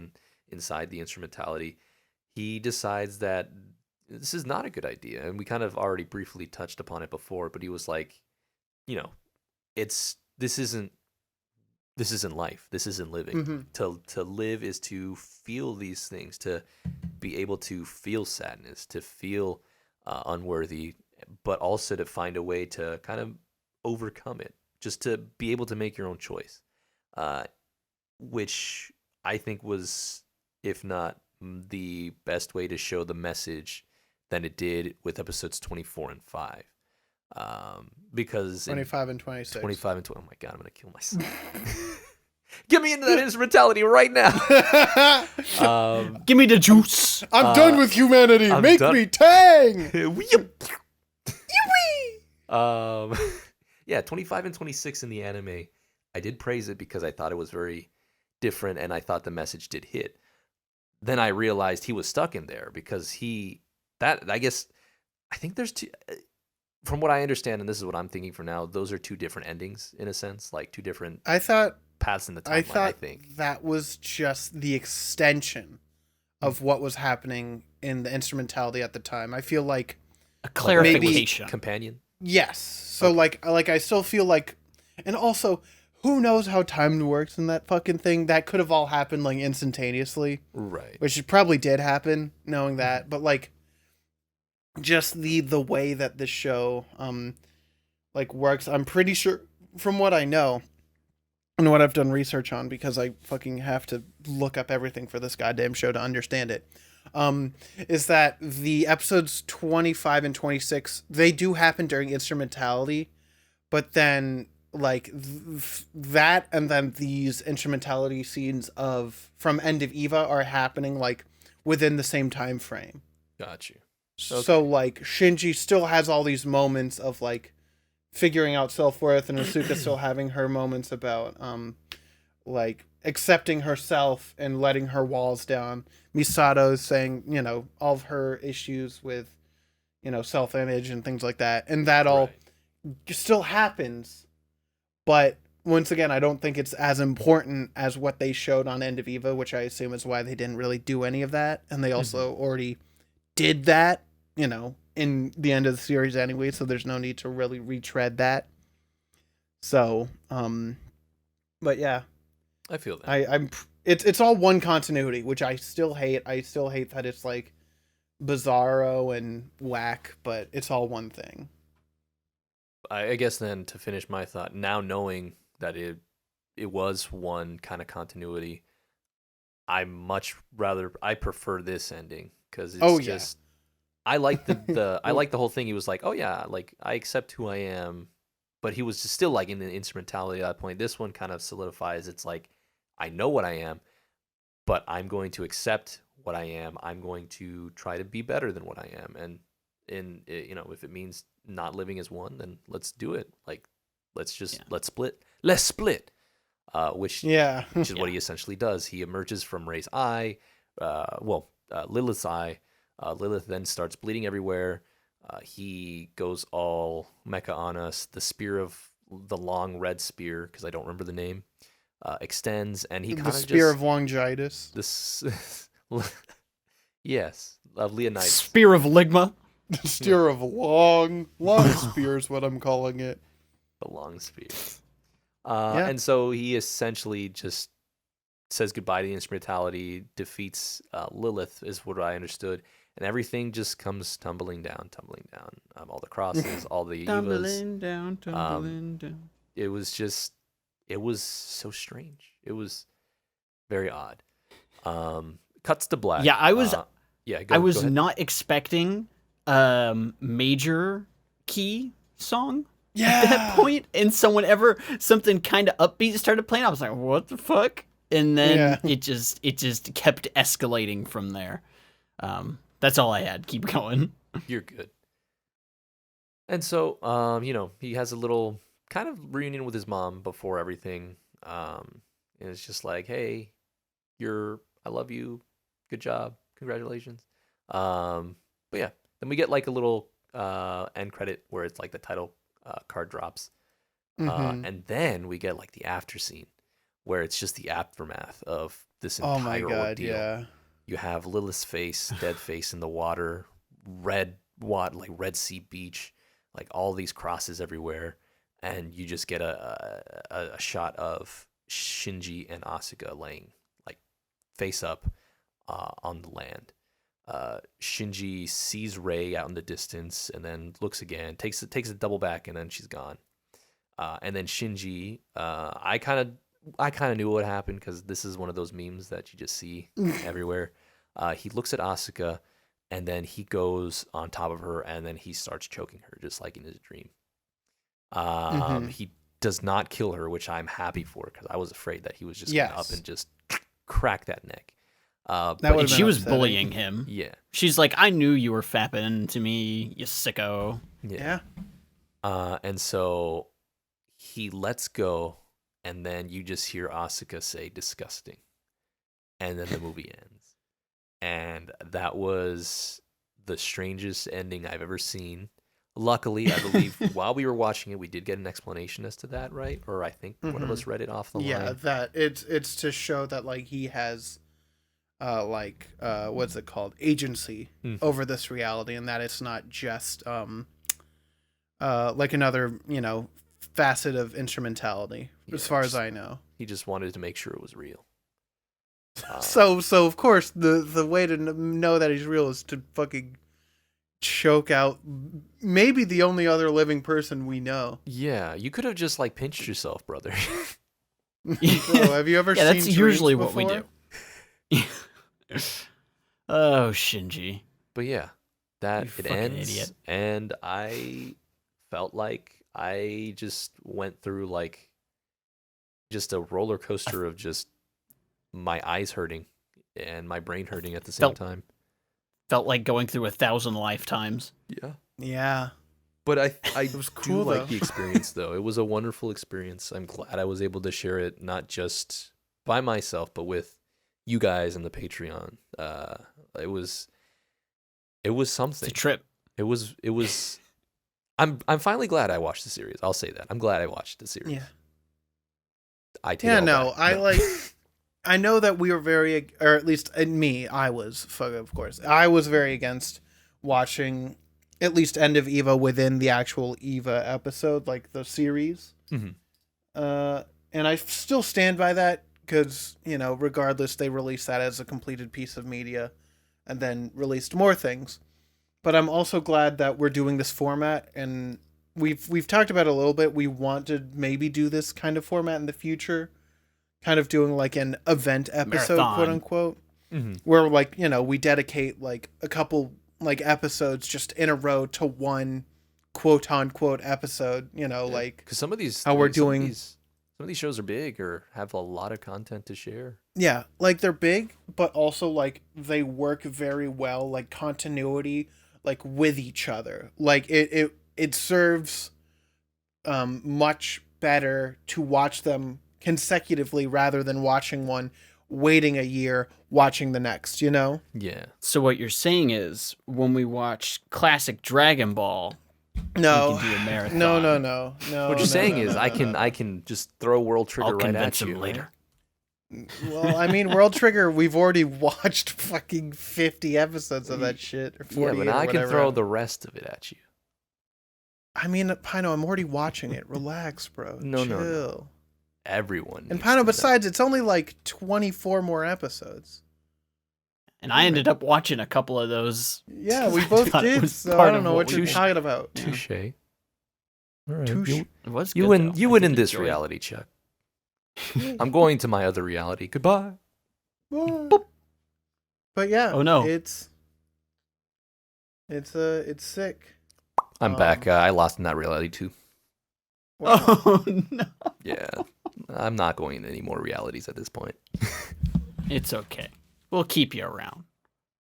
inside the instrumentality, he decides that this is not a good idea. And we kind of already briefly touched upon it before, but he was like, this isn't life. This isn't living. To live is to feel these things, to be able to feel sadness, to feel unworthy, but also to find a way to kind of overcome it, just to be able to make your own choice, which I think was, if not the best way to show the message than it did with episodes 24 and 5. Because 25 and 26. 25 and 20. Oh my God, I'm going to kill myself. Get me into that instrumentality right now. Give me the juice. I'm done with humanity. I'm Make done. me tang. Yeah, 25 and 26 in the anime. I did praise it because I thought it was very different and I thought the message did hit. Then I realized he was stuck in there because I think there's two, from what I understand, and this is what I'm thinking for now, those are two different endings in a sense, like two different paths in the timeline, I think. That was just the extension of what was happening in the instrumentality at the time. I feel like a clarification. Companion? Yes. So like I still feel like, and also, who knows how time works in that fucking thing? That could have all happened like instantaneously. Right. Which it probably did happen, knowing that. But like, just the way that this show works, I'm pretty sure, from what I know and what I've done research on, because I fucking have to look up everything for this goddamn show to understand it, is that the episodes 25 and 26, they do happen during instrumentality, but then like that and then these instrumentality scenes from End of Eva are happening like within the same time frame. Got you. Okay. So like Shinji still has all these moments of like figuring out self-worth, and Asuka still having her moments about like accepting herself and letting her walls down. Misato saying, all of her issues with, self-image and things like that. And that all still happens. But once again, I don't think it's as important as what they showed on End of Eva, which I assume is why they didn't really do any of that. And they also already did that, in the end of the series anyway, so there's no need to really retread that. So, but yeah. I feel that. It's all one continuity, which I still hate. I still hate that it's like bizarro and whack, but it's all one thing. I guess then to finish my thought, now knowing that it was one kind of continuity, I prefer this ending because it's I like I like the whole thing. He was like, oh yeah, like I accept who I am, but he was just still like in the instrumentality at that point. This one kind of solidifies. It's like, I know what I am, but I'm going to accept what I am. I'm going to try to be better than what I am. And if it means not living as one, then let's do it. Like, let's split. Let's split. Which is what he essentially does. He emerges from Ray's eye, Lilith's eye. Lilith then starts bleeding everywhere. He goes all mecha on us. The spear of the long red spear, because I don't remember the name, extends, and he kind of just... The spear of Longitis. Yes, of Leonidas. Spear of Ligma. The spear of long spear is what I'm calling it. The long spear. And so he essentially just says goodbye to the instrumentality, defeats Lilith, is what I understood, and everything just comes tumbling down. All the crosses, all the tumbling Evas. down. It was so strange. It was very odd. Cuts to black. Yeah, I was. Go ahead. Not expecting major key song at that point, and something kind of upbeat started playing. I was like, what the fuck? And then it just kept escalating from there. That's all I had. Keep going. You're good. And so, he has a little kind of reunion with his mom before everything. And it's just like, hey, I love you. Good job. Congratulations. But yeah, then we get like a little end credit where it's like the title card drops. Mhm. And then we get like the after scene where it's just the aftermath of this Oh my entire god, ordeal. yeah. You have Lilith's face, dead face in the water, like Red Sea beach, like all these crosses everywhere, and you just get a shot of Shinji and Asuka laying like face up on the land. Shinji sees Rei out in the distance and then looks again, takes a double back, and then she's gone. And then Shinji, I kind of knew what happened because this is one of those memes that you just see everywhere. He looks at Asuka, and then he goes on top of her, and then he starts choking her, just like in his dream. He does not kill her, which I'm happy for because I was afraid that he was just going to up and just crack that neck. That And would've she been was upsetting. bullying him. Yeah. She's like, I knew you were fapping to me, you sicko. Yeah. And so he lets go, and then you just hear Asuka say disgusting. And then the movie ends. And that was the strangest ending I've ever seen. Luckily, I believe while we were watching it, we did get an explanation as to that, right? Or I think one of us read it off the Yeah, line. that it's to show that like he has what's it called? Agency over this reality, and that it's not just like another, facet of instrumentality, as far as I know. He just wanted to make sure it was real. So of course the way to know that he's real is to fucking choke out maybe the only other living person we know. Yeah, you could have just like pinched yourself, brother. Bro, have you ever Yeah, seen that's usually Dreams what we before? do. Oh, Shinji. But yeah, that You it fucking ends, idiot. and I felt like I just went through like just a roller coaster of just my eyes hurting and my brain hurting at the same time. Felt like going through 1,000 lifetimes. Yeah, Yeah. but I was do cool, like though. the experience though. It was a wonderful experience. I'm glad I was able to share it not just by myself, but with you guys and the Patreon. It was something. It's a trip. It was. I'm finally glad I watched the series. I'll say that. I'm glad I watched the series. Yeah. I take Yeah, it all no, back. I like. I know that we were very, or at least me, I was, of course, I was very against watching at least End of Eva within the actual Eva episode, like the series. Mhm. And I still stand by that because, regardless, they released that as a completed piece of media and then released more things. But I'm also glad that we're doing this format, and we've talked about it a little bit. We want to maybe do this kind of format in the future, kind of doing like an event episode, Marathon. quote unquote, Mhm. where like, we dedicate like a couple like episodes just in a row to one quote unquote episode, like Because some of these how we're some of doing- these- some of these shows are big or have a lot of content to share. yeah, like they're big, but also like they work very well, like continuity, like with each other. Like it serves much better to watch them consecutively rather than watching one, waiting a year, watching the next, Yeah. So what you're saying is, when we watch classic Dragon Ball, No. we can do a marathon. No. What you're saying is I can just throw World Trigger I'll right convince at him you later. right? Well, I mean, World Trigger, we've already watched fucking 50 episodes of that shit, or 48 Yeah, but or I can whatever. throw the rest of it at you. I mean, Pino, I'm already watching it. Relax, bro. No. Chill. Everyone. And needs Pino, to know. besides, it's only like 24 more episodes. And I ended up watching a couple of those. Yeah, we I both thought it did, was so part I don't of know what what we you're did. talking about. Touche. All right. Touche. It was You good, win. though. You I win did in this enjoy it. reality, Chuck. I'm going to my other reality. Goodbye. But yeah, Oh, no. it's sick. I'm back. I lost in that reality too. Wow. Oh no! Yeah. I'm not going into any more realities at this point. It's okay. We'll keep you around.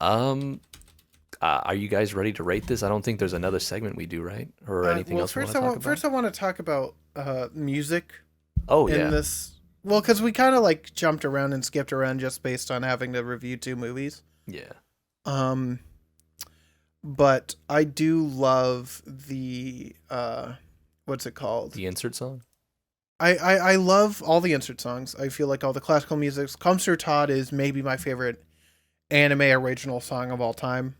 Are you guys ready to rate this? I don't think there's another segment we do, right? Or anything well, else we want first to I talk want about? first I want to talk about music Oh in yeah. this. Well, because we kind of like jumped around and skipped around just based on having to review 2 movies. Yeah. But I do love the what's it called? The insert song. I love all the insert songs. I feel like all the classical music. Come Sir Todd is maybe my favorite anime original song of all time.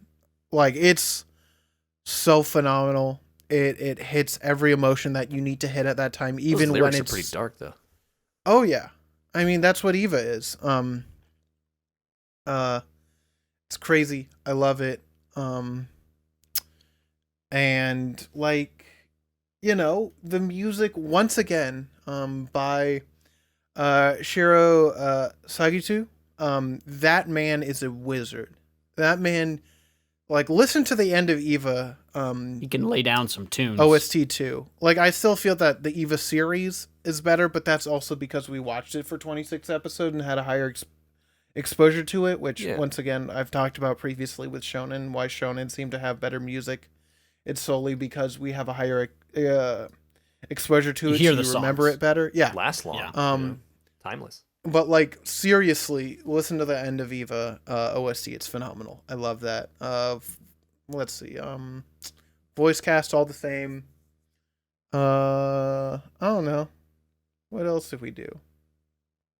Like, it's so phenomenal. It hits every emotion that you need to hit at that time, even Those when lyrics it's are pretty dark though. Oh yeah. I mean, that's what Eva is. It's crazy. I love it. And like, the music once again, by Shiro Sagitu. That man is a wizard. That man, like, listen to the End of Eva. He can lay down some tunes. OST too. Like, I still feel that the Eva series is better, but that's also because we watched it for 26 episodes and had a higher exposure to it, which once again I've talked about previously with shonen. Why shonen seem to have better music? It's solely because we have a higher exposure to it, hear so the you remember songs. it better. Yeah. Last long. Yeah. Timeless. But like, seriously, listen to the End of Eva OST. It's phenomenal. I love that. Let's see. Voice cast all the same. I don't know. What else did we do?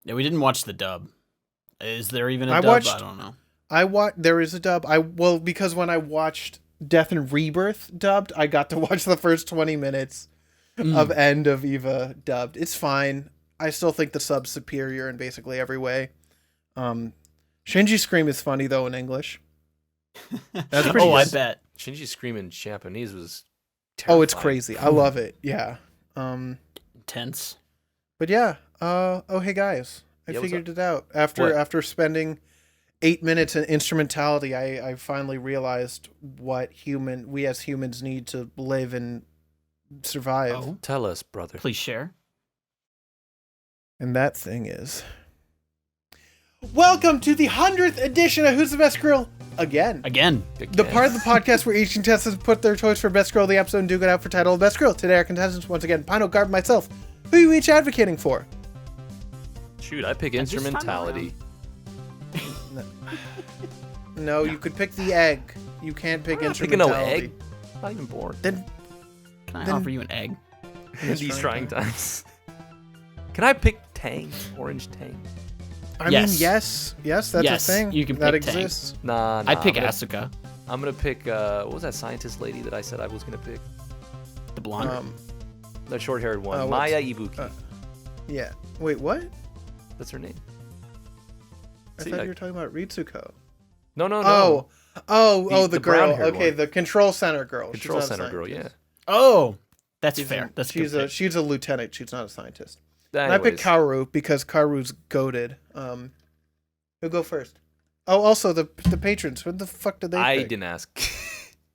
Yeah, we didn't watch the dub. Is there even a I dub? watched- I don't know. There is a dub. Because when I watched Death and Rebirth dubbed, I got to watch the first 20 minutes of End of Eva dubbed. It's fine. I still think the sub's superior in basically every way. Shinji's scream is funny though in English. That's pretty I good. bet. Shinji's scream in Japanese was Oh, it's terrifying. crazy. I love it. Yeah. Intense. But yeah. Hey guys, I Yeah, what's figured up? it out What? after spending 8 minutes in instrumentality. I finally realized what we as humans need to live and survive. Oh, Tell us, brother. please share. And that thing is... Welcome to the 100th edition of Who's the Best Girl again. Again. The part of the podcast where each contestant put their choice for Best Girl of the episode and duke it out for title of Best Girl. Today our contestants, once again, Pino, Garb, myself. Who are you each advocating for? Shoot, I pick This time instrumentality. No, you could pick the egg. You can't pick I'm not picking no instrumentality. egg. Not even born. Then Can I Then- offer you an egg? In these trying times. Can I pick Tang? Orange Tang? I Yes. mean, yes, that's Yes, a thing. you can that pick Tang. exists. Nah. I'd pick I'm gonna, Asuka, I'm gonna pick. What was that scientist lady that I said I was gonna pick? the blonde. The short-haired one, what's- Maya Ibuki. Yeah. Wait, what? That's her name. I See, thought I- you were talking about Ritsuko. No. The the girl. brown-haired Okay, one. the control center girl. She's Control not a center girl. Yeah. scientist. Oh, that's She's fair. a- That's a she's good a pick. she's a lieutenant. She's not a scientist. And I picked Anyways, Kaoru because Kaoru's goated. Who'll go first? Oh, also the patrons. What the fuck did they I pick? didn't ask.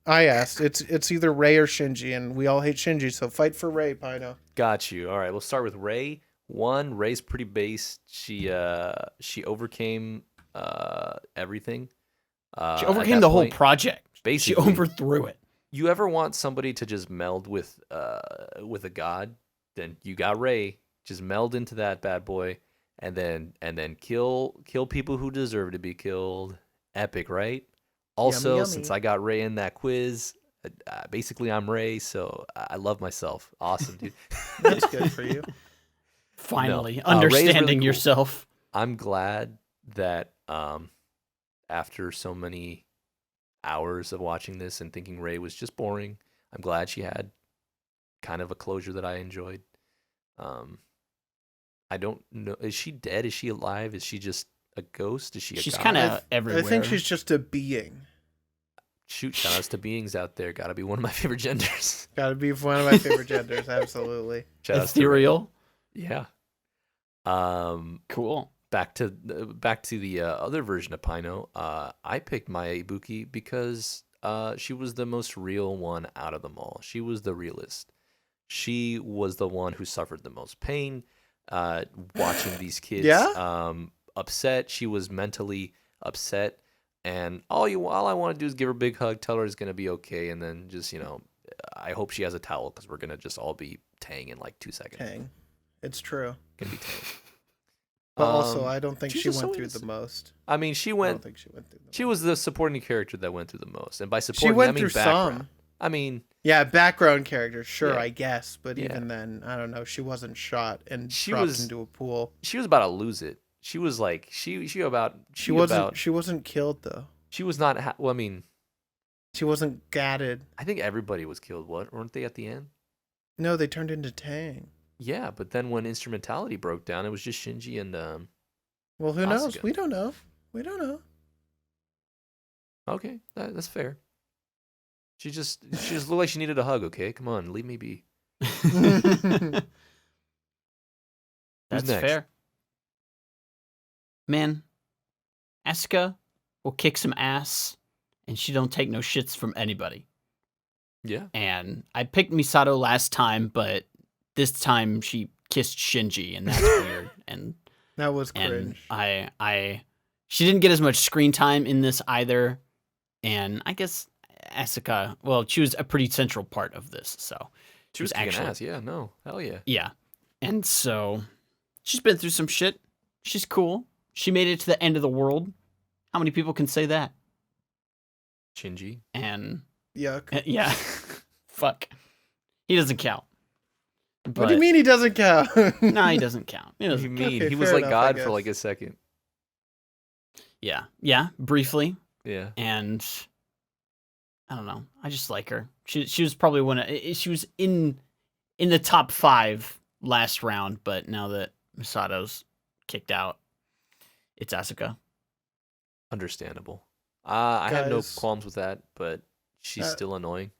I asked. It's either Ray or Shinji, and we all hate Shinji, so fight for Ray, Pino. Got you. All right, we'll start with Ray. Ray's pretty base. She overcame everything. She At overcame that the whole point. project. She Basically. overthrew it. You ever want somebody to just meld with a god? Then you got Ray. Just meld into that bad boy, and then kill people who deserve to be killed. Epic, right? Also, yummy. since I got Ray in that quiz, basically I'm Ray, so I love myself. Awesome, dude. That's good for you. Finally, Ray's understanding really cool. yourself. I'm glad that after so many hours of watching this and thinking Ray was just boring, I'm glad she had kind of a closure that I enjoyed. I don't know. Is she dead? Is she alive? Is she just a ghost? Is she a She's god? kind of everywhere. I think she's just a being. Shoot, shout outs to beings out there. Gotta be one of my favorite genders. Gotta be one of my favorite genders, absolutely. Shout outs to Ray. ethereal. Yeah. Cool. Back to the other version of Pino. I picked Maya Ibuki because she was the most real one out of them all. She was the realist. She was the one who suffered the most pain. Watching these kids upset. She was mentally upset, and all I want to do is give her a big hug, tell her it's gonna be okay, and then just I hope she has a towel because we're gonna just all be Tang in like 2 seconds. Tang. It's true. Gonna be Tang. But also, I don't think she's she just went so through innocent. the most. I mean, she I went. don't think she went through the She was the supporting character that went through the most, and by She supporting, went I mean through background. some. I mean, Yeah, background character, sure, Yeah. I guess, but Yeah. even then, I don't know. She wasn't shot and She dropped was- into a pool. she was about to lose it. She was like, she She wasn't killed though. she was not. Well, I mean, She wasn't gatted. I think everybody was killed. What weren't they at the end? No, they turned into Tang. Yeah, but then when instrumentality broke down, it was just Shinji and Well, who knows? Asuka. We don't know. We don't know. Okay, that's fair. She just looked like she needed a hug. Okay, come on, leave me be. That's next? fair. Man, Asuka will kick some ass, and she don't take no shits from anybody. Yeah, And I picked Misato last time, but this time she kissed Shinji, and that's weird. And That was cringe. she didn't get as much screen time in this either. And I guess Asuka, well, she was a pretty central part of this, so she was kicking ass. Yeah, no, hell yeah. yeah. And so she's been through some shit. She's cool. She made it to the end of the world. How many people can say that? Shinji. And Yuck. yeah, fuck, he doesn't count. What do you mean he doesn't count? No, he doesn't count. He What do you doesn't. mean? Okay, He was fair like enough, I God for guess. like a second. Yeah, briefly. Yeah. And I don't know. I just like her. She was probably she was in the top 5 last round, but now that Misato's kicked out, it's Asuka. Understandable. I have no Guys. qualms with that, but she's Uh, still annoying.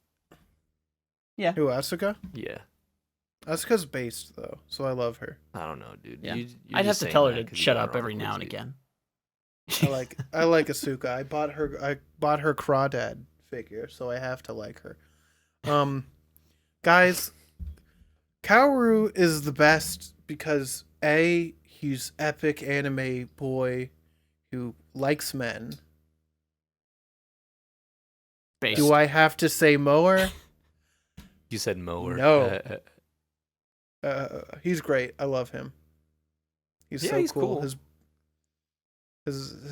Who, Asuka? Yeah. Asuka's based though, so I love her. I don't know, dude. Yeah. You I'd have just to saying tell her that to 'cause you shut got up her on every the now and quiz, again. I like Asuka. I bought her Crawdad figure, so I have to like her. Guys, Kaoru is the best because A, he's epic anime boy who likes men. Based. Do I have to say more? You said mower. No. He's great. I love him. He's Yeah, so he's cool. cool. His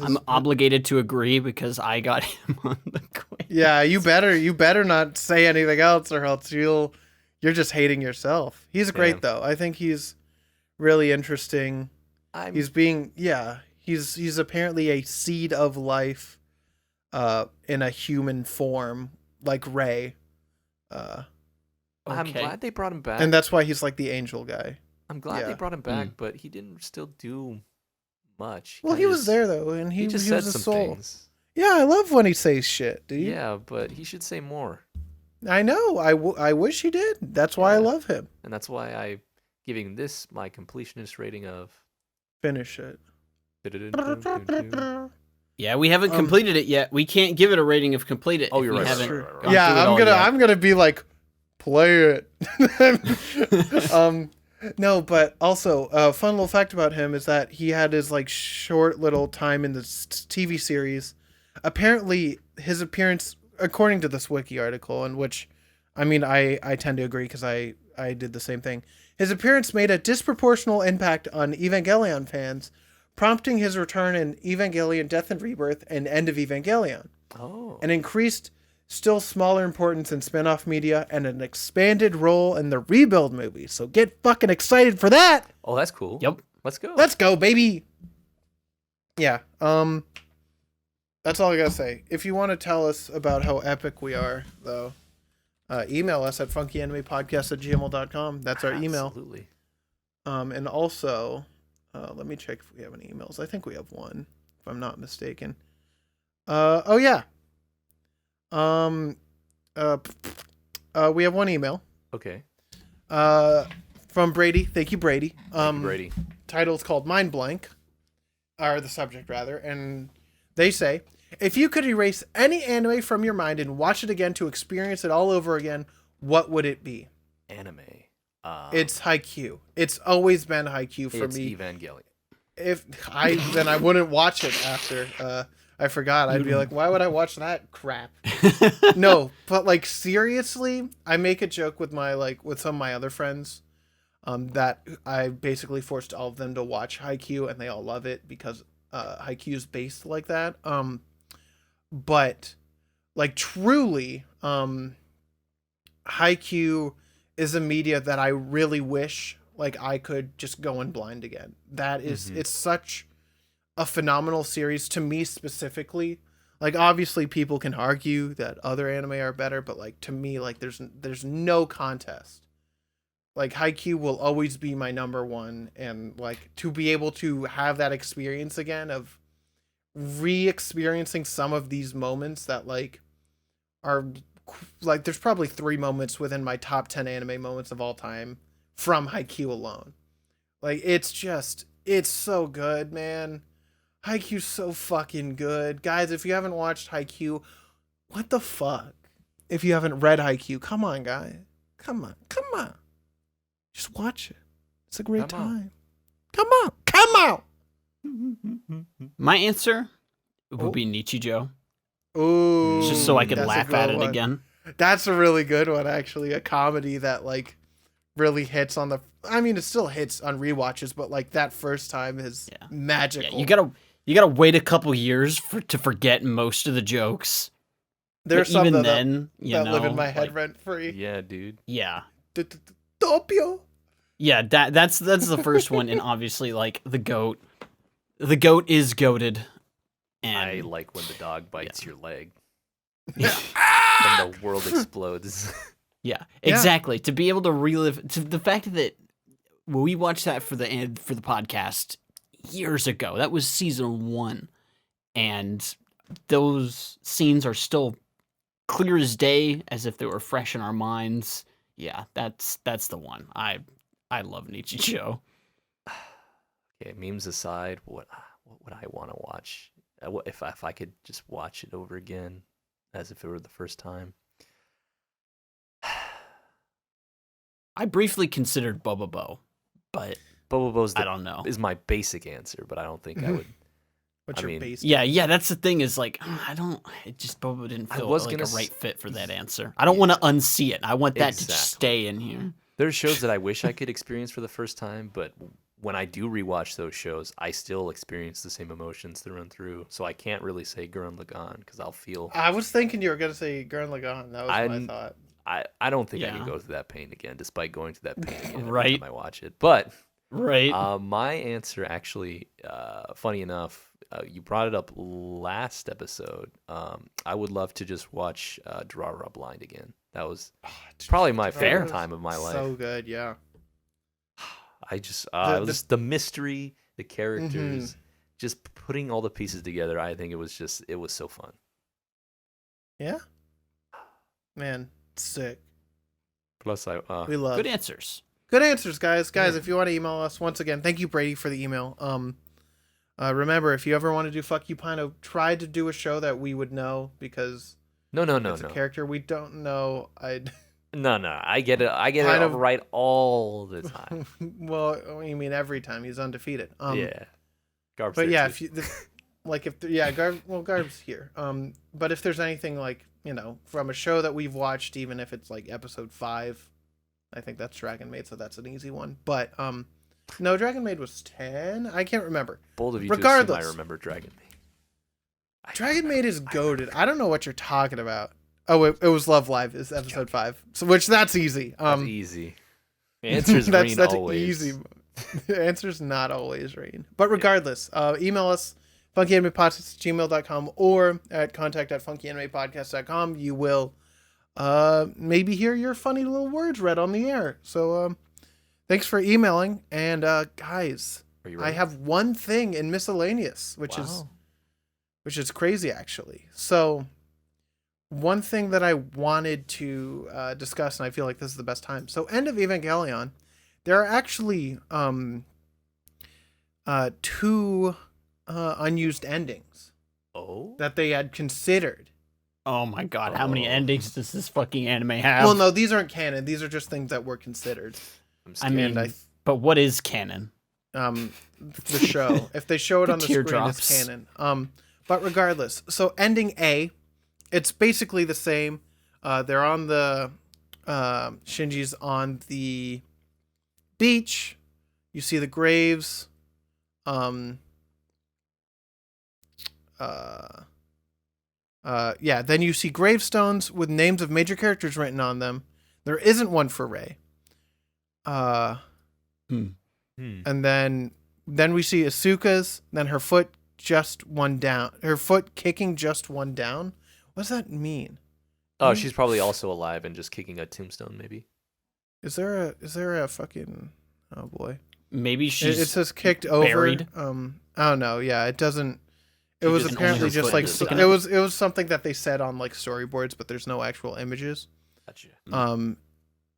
I'm obligated to agree because I got him on the quiz. Yeah, you better not say anything else or else you're just hating yourself. He's great Yeah. though. I think he's really interesting. He's apparently a seed of life in a human form like Ray. I'm Okay. glad they brought him back. And that's why he's like the angel guy. I'm glad they yeah. brought him back, but he didn't still do much. Well, kinda he was just- there though and He just he said was a some soul. things. Yeah, I love when he says shit, dude. Yeah, but he should say more. I know. I wish he did. That's why I Yeah. love him. And that's why I'm giving this my completionist rating of. Finish it. Yeah, we haven't Um, completed it yet. We can't give it a rating of completed. Oh, if you're we right, haven't right, right, right. gone Yeah, through it all yet. I'm gonna be like, play it. No, but also a fun little fact about him is that he had his like short little time in the TV series. Apparently, his appearance, according to this wiki article, in which, I mean, I tend to agree because I did the same thing. His appearance made a disproportional impact on Evangelion fans, prompting his return in Evangelion Death and Rebirth and End of Evangelion. Oh. An increased, still smaller importance in spin-off media, and an expanded role in the Rebuild movie. So get fucking excited for that! Oh, that's cool. Yep. Let's go. Let's go, baby! Yeah, that's all I gotta say. If you want to tell us about how epic we are, though, email us at funkyanimepodcast@gmail.com. That's our email. Absolutely. And also, let me check if we have any emails. I think we have one, if I'm not mistaken. Oh yeah. We have one email. Okay. From Brady. Thank you, Brady. Thank you, Brady. Title's called Mind Blank, or the subject rather, and they say, if you could erase any anime from your mind and watch it again to experience it all over again, what would it be? Anime. It's Haikyuu. It's always been Haikyuu for it's me. Evangelion. Then I wouldn't watch it after. I forgot. I'd be like, why would I watch that crap? No, but like seriously, I make a joke with some of my other friends, that I basically forced all of them to watch Haikyuu, and they all love it because Haikyuu's based like that. But like truly, Haikyuu is a media that I really wish like I could just go in blind again. That is, it's such a phenomenal series to me specifically. Like obviously people can argue that other anime are better, but like to me, like there's no contest. Like Haikyuu will always be my number one, and like to be able to have that experience again of re-experiencing some of these moments that like are like there's probably 3 moments within my top 10 anime moments of all time from Haikyuu alone. Like it's so good, man. Haikyuu's so fucking good. Guys, if you haven't watched Haikyuu, what the fuck? If you haven't read Haikyuu, come on, guys. Come on. Just watch it. It's a great time. Come on. My answer would be Nichijou. Ooh. Just so I could that's a laugh good at it one. again. That's a really good one, actually. A comedy that like really hits on the. I mean, it still hits on rewatches, but like that first time is magical. Yeah, you gotta wait a couple years to forget most of the jokes. There's but some even that, then, that live in my head rent free. Yeah, dude. Yeah. Topio. Yeah, that's the first one, and obviously like the goat. The goat is goated. And I like when the dog bites your leg. Yeah. And the world explodes. Yeah, exactly. To be able to relive the fact that we watched that for the podcast years ago. That was season 1, and those scenes are still clear as day, as if they were fresh in our minds. Yeah, that's the one. I love Nichijou. Okay, memes aside, what would I want to watch? If I could just watch it over again, as if it were the first time. I briefly considered Bobobo, but Bobobo's I don't know. Is my basic answer, but I don't think I would. What's your base? Yeah. That's the thing. Is like I don't. It just Bobo didn't feel like a right fit for that answer. I don't want to unsee it. I want that to just stay in here. There's shows that I wish I could experience for the first time, but when I do rewatch those shows, I still experience the same emotions through and through. So I can't really say Gurren Lagann because I'll feel. I was thinking you were gonna say Gurren Lagann. That was my thought. I don't think I can go through that pain again, despite going through that pain again every Right. time I watch it. But right, my answer actually, funny enough, you brought it up last episode. I would love to just watch Durarara Blind again. That was probably my favorite time of my life. So good, yeah. I just the mystery, the characters, just putting all the pieces together. I think it was so fun. Yeah, man, sick. Plus, we love good answers. Good answers, guys. Guys, if you want to email us, once again, thank you, Brady, for the email. Remember, if you ever want to do Fuck You Pino, try to do a show that we would know, because no, it's a character we don't know. No, I get it. I get it right all the time. Well, you mean every time he's undefeated. Yeah, Garb's but there yeah, too. Garb's here. But if there's anything like from a show that we've watched, even if it's like episode 5, I think that's Dragon Maid, so that's an easy one. But no, Dragon Maid was 10. I can't remember. Bold of you Regardless, to assume I remember Dragon Maid. Dragon Maid is goated. I don't know what you're talking about. Oh, it was Love Live is episode 5. So that's easy. That's easy. The answer's that's always. Easy. The answer's not always rain. But regardless, email us funkyanimepodcast@gmail.com or at contact@funkyanimepodcast.com. You will maybe hear your funny little words read on the air. So thanks for emailing. And guys, I have one thing in miscellaneous, which is crazy actually. So one thing that I wanted to discuss, and I feel like this is the best time. So End of Evangelion, there are actually 2 unused endings that they had considered. Oh my god, how many endings does this fucking anime have? Well, no, these aren't canon. These are just things that were considered. But what is canon? The show. If they show it on the screen, it's canon. But regardless, so ending A, it's basically the same. They're on the Shinji's on the beach. You see the graves. Then you see gravestones with names of major characters written on them. There isn't one for Rei. Hmm. And then we see Asuka's, then her foot just one down. Her foot kicking just one down. What does that mean? Oh, she's probably also alive and just kicking a tombstone, maybe. Is there a fucking, oh boy. Maybe It she's says kicked over. buried. I don't know. Yeah, it doesn't. It She was just apparently only her just foot like is sticking it up. was something that they said on like storyboards, but there's no actual images. Gotcha.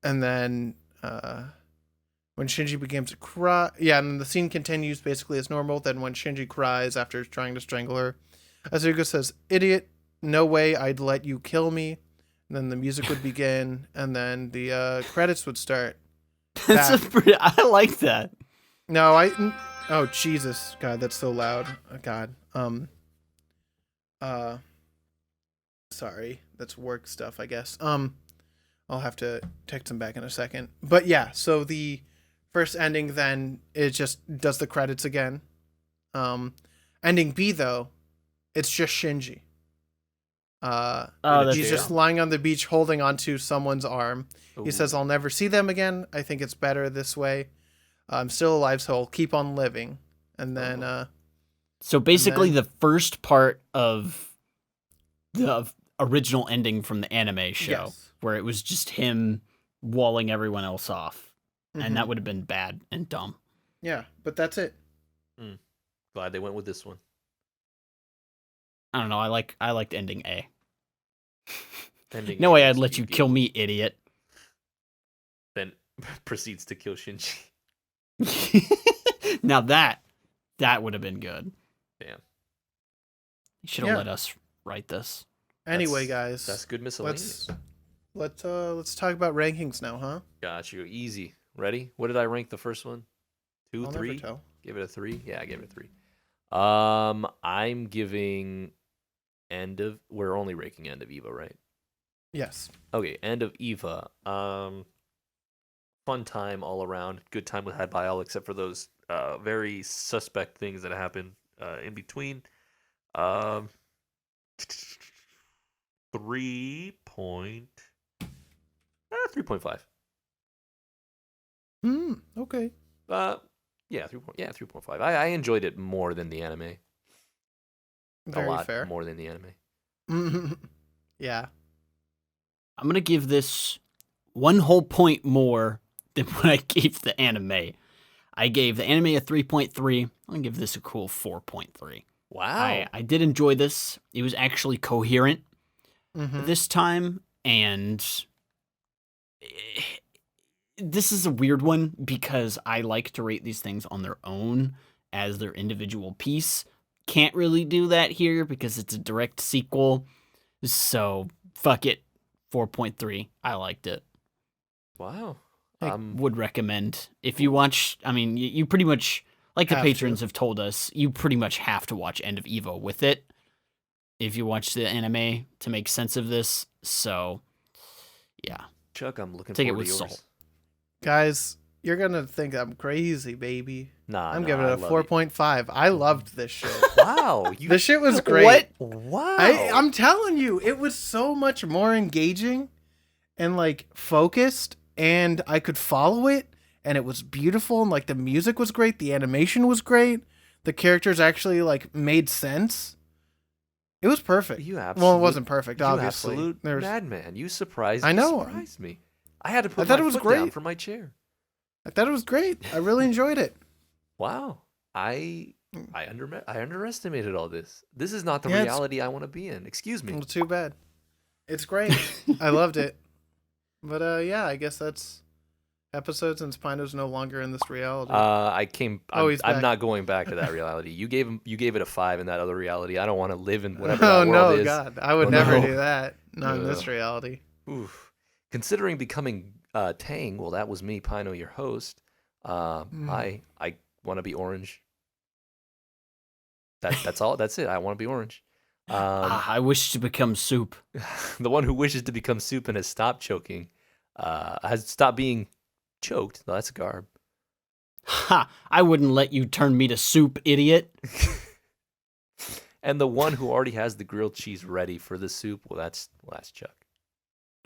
And then when Shinji begins to cry, yeah, and then the scene continues basically as normal. Then when Shinji cries after trying to strangle her, Asuka says, "Idiot, no way I'd let you kill me." And then the music would begin, and then the credits would start. I like that. No, oh Jesus, God, that's so loud. Oh, God, sorry, that's work stuff, I guess. I'll have to text him back in a second. But yeah, so the first ending, then it just does the credits again. Ending B though, it's just Shinji. That's He's just lying on the beach holding onto someone's arm. He says, "I'll never see them again. I think it's better this way. I'm still alive, so I'll keep on living." And then, So basically, the first part of the original ending from the anime show, yes. where it was just him walling everyone else off, and that Mhm. would have been bad and dumb. Yeah, but that's it. Glad they went with this one. I don't know. I liked ending A. Ending No A way makes I'd let me you be- kill me, idiot. Then proceeds to kill Shinji. Now that would have been good. Damn. You should have Yeah. let us write this. Anyway, That's- guys, That's good miscellaneous. let's talk about rankings now, huh? Got you. Easy. Ready? What did I rank the first one? 2, I'll 3? never tell. Give it a 3? Yeah, I gave it a 3. I'm giving we're only ranking End of Eva, right? Yes. Okay, End of Eva. Fun time all around. Good time had by all except for those very suspect things that happened in between. 3.5. Okay. Yeah, 3.5. I enjoyed it more than the anime. Very a lot fair. more than the anime. Yeah. I'm gonna give this 1 whole point more than what I gave the anime. I gave the anime a 3.3. I'm gonna give this a cool 4.3. Wow. I did enjoy this. It was actually coherent Mhm. this time, and this is a weird one because I like to rate these things on their own as their individual piece. Can't really do that here because it's a direct sequel. So fuck it. 4.3. I liked it. Wow. Hey, Would recommend. If you watch, I mean, you pretty much, like the Have patrons to. have told us, you pretty much have to watch End of Evo with it if you watch the anime to make sense of this. So, yeah. Chuck, I'm looking Take it forward with to yours. salt. Guys, you're gonna think I'm crazy, baby. Nah, I'm nah, giving I it a love 4.5. I loved this shit. Wow. You, This shit was great. Wow. I'm telling you, it was so much more engaging and like focused, and I could follow it, and it was beautiful, and like the music was great, the animation was great, the characters actually like made sense. It was perfect. You Well, absolute, it wasn't perfect, you obviously. absolute There's, madman. You surprised. I You know. surprised me. I had to put thought my it was foot down great. from my chair. I thought it was great. I really enjoyed it. Wow. I underestimated all this. This is not the Yeah, it's- reality I want to be in. Excuse me. Well, too bad. It's great. I loved it. But yeah, I guess that's episode since Pino's no longer in this reality. I'm he's I'm back. not going back to that reality. You gave it a 5 in that other reality. I don't want to live in whatever Oh that world no, is. God! I would Oh, never no. do that. Not in this Ugh. reality. Oof. Considering becoming Tang, well, that was me, Pino, your host. I want to be orange. That's all. That's it. I want to be orange. I wish to become soup. The one who wishes to become soup and has stopped choking, has stopped being choked. No, that's Garb. Ha! I wouldn't let you turn me to soup, idiot. And the one who already has the grilled cheese ready for the soup, well, that's Chuck.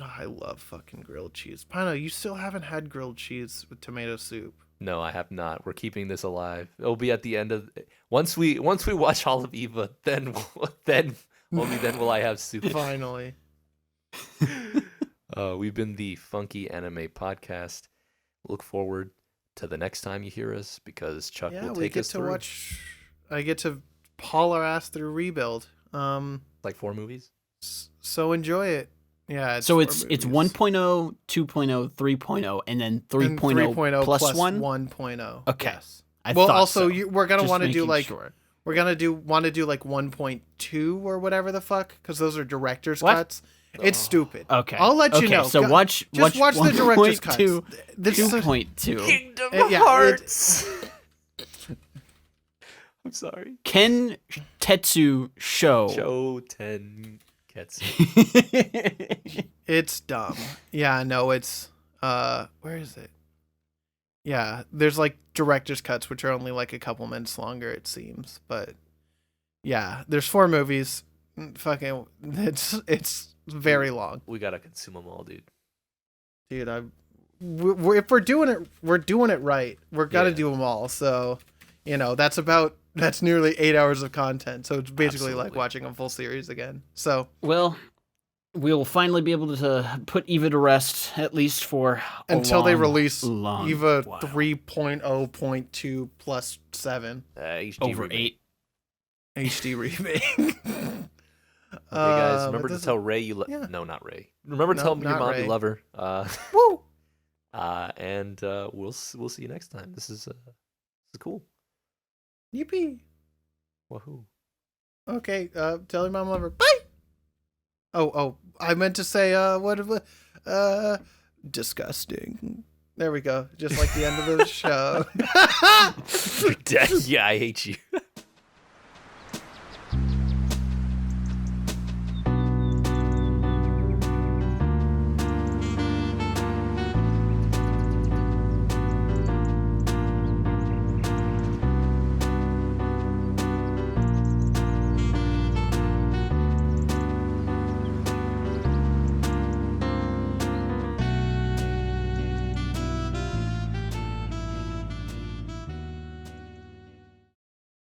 Oh, I love fucking grilled cheese. Pino, you still haven't had grilled cheese with tomato soup. No, I have not. We're keeping this alive. It'll be at the end of once we watch all of Eva, then only then will I have soup. Finally. We've been the Funky Anime Podcast. Look forward to the next time you hear us because Chuck Yeah, will we take get us to through watch. I get to haul our ass through Rebuild. like 4 movies. So enjoy it. Yeah. So four it's movies. 1.0, 2.0, 3.0, and then 3.0, And 3.0 plus 1? 1.0. Okay. Yes. I Well, thought also so. we're gonna Just want to do making like sure. we're gonna want to do like 1.2 or whatever the fuck, because those are director's What? cuts. It's stupid. Okay. I'll let you Okay, know. so Go- watch just watch the director's 1.2, cuts. This is 2.2. Kingdom yeah, Hearts. I'm sorry. Ken Tetsu Show. Show 10 Ketsu. It's dumb. Yeah, no, it's where is it? Yeah, there's like director's cuts which are only like a couple minutes longer, it seems. But yeah, there's 4 movies. Fucking it's very long. We gotta consume them all, dude. Dude, if we're doing it right. We're gotta Yeah. do them all. So, that's nearly 8 hours of content. So it's basically like Absolutely. watching a full series again. So Well, we'll finally be able to put Eva to rest, at least for a until they long, release long Eva while. 3.0.2 plus 7 HD Over remake. 8. HD remake. Okay, guys, But remember to this- tell Ray you love. yeah. No, not Ray. Remember to No, tell your not mom Ray. you love her. Woo! And we'll see you next time. This is cool. Yippee. Woohoo! Okay, tell your mom I love her. Bye. Oh, I meant to say disgusting. There we go. Just like the end of the show. You're dead. Yeah, I hate you.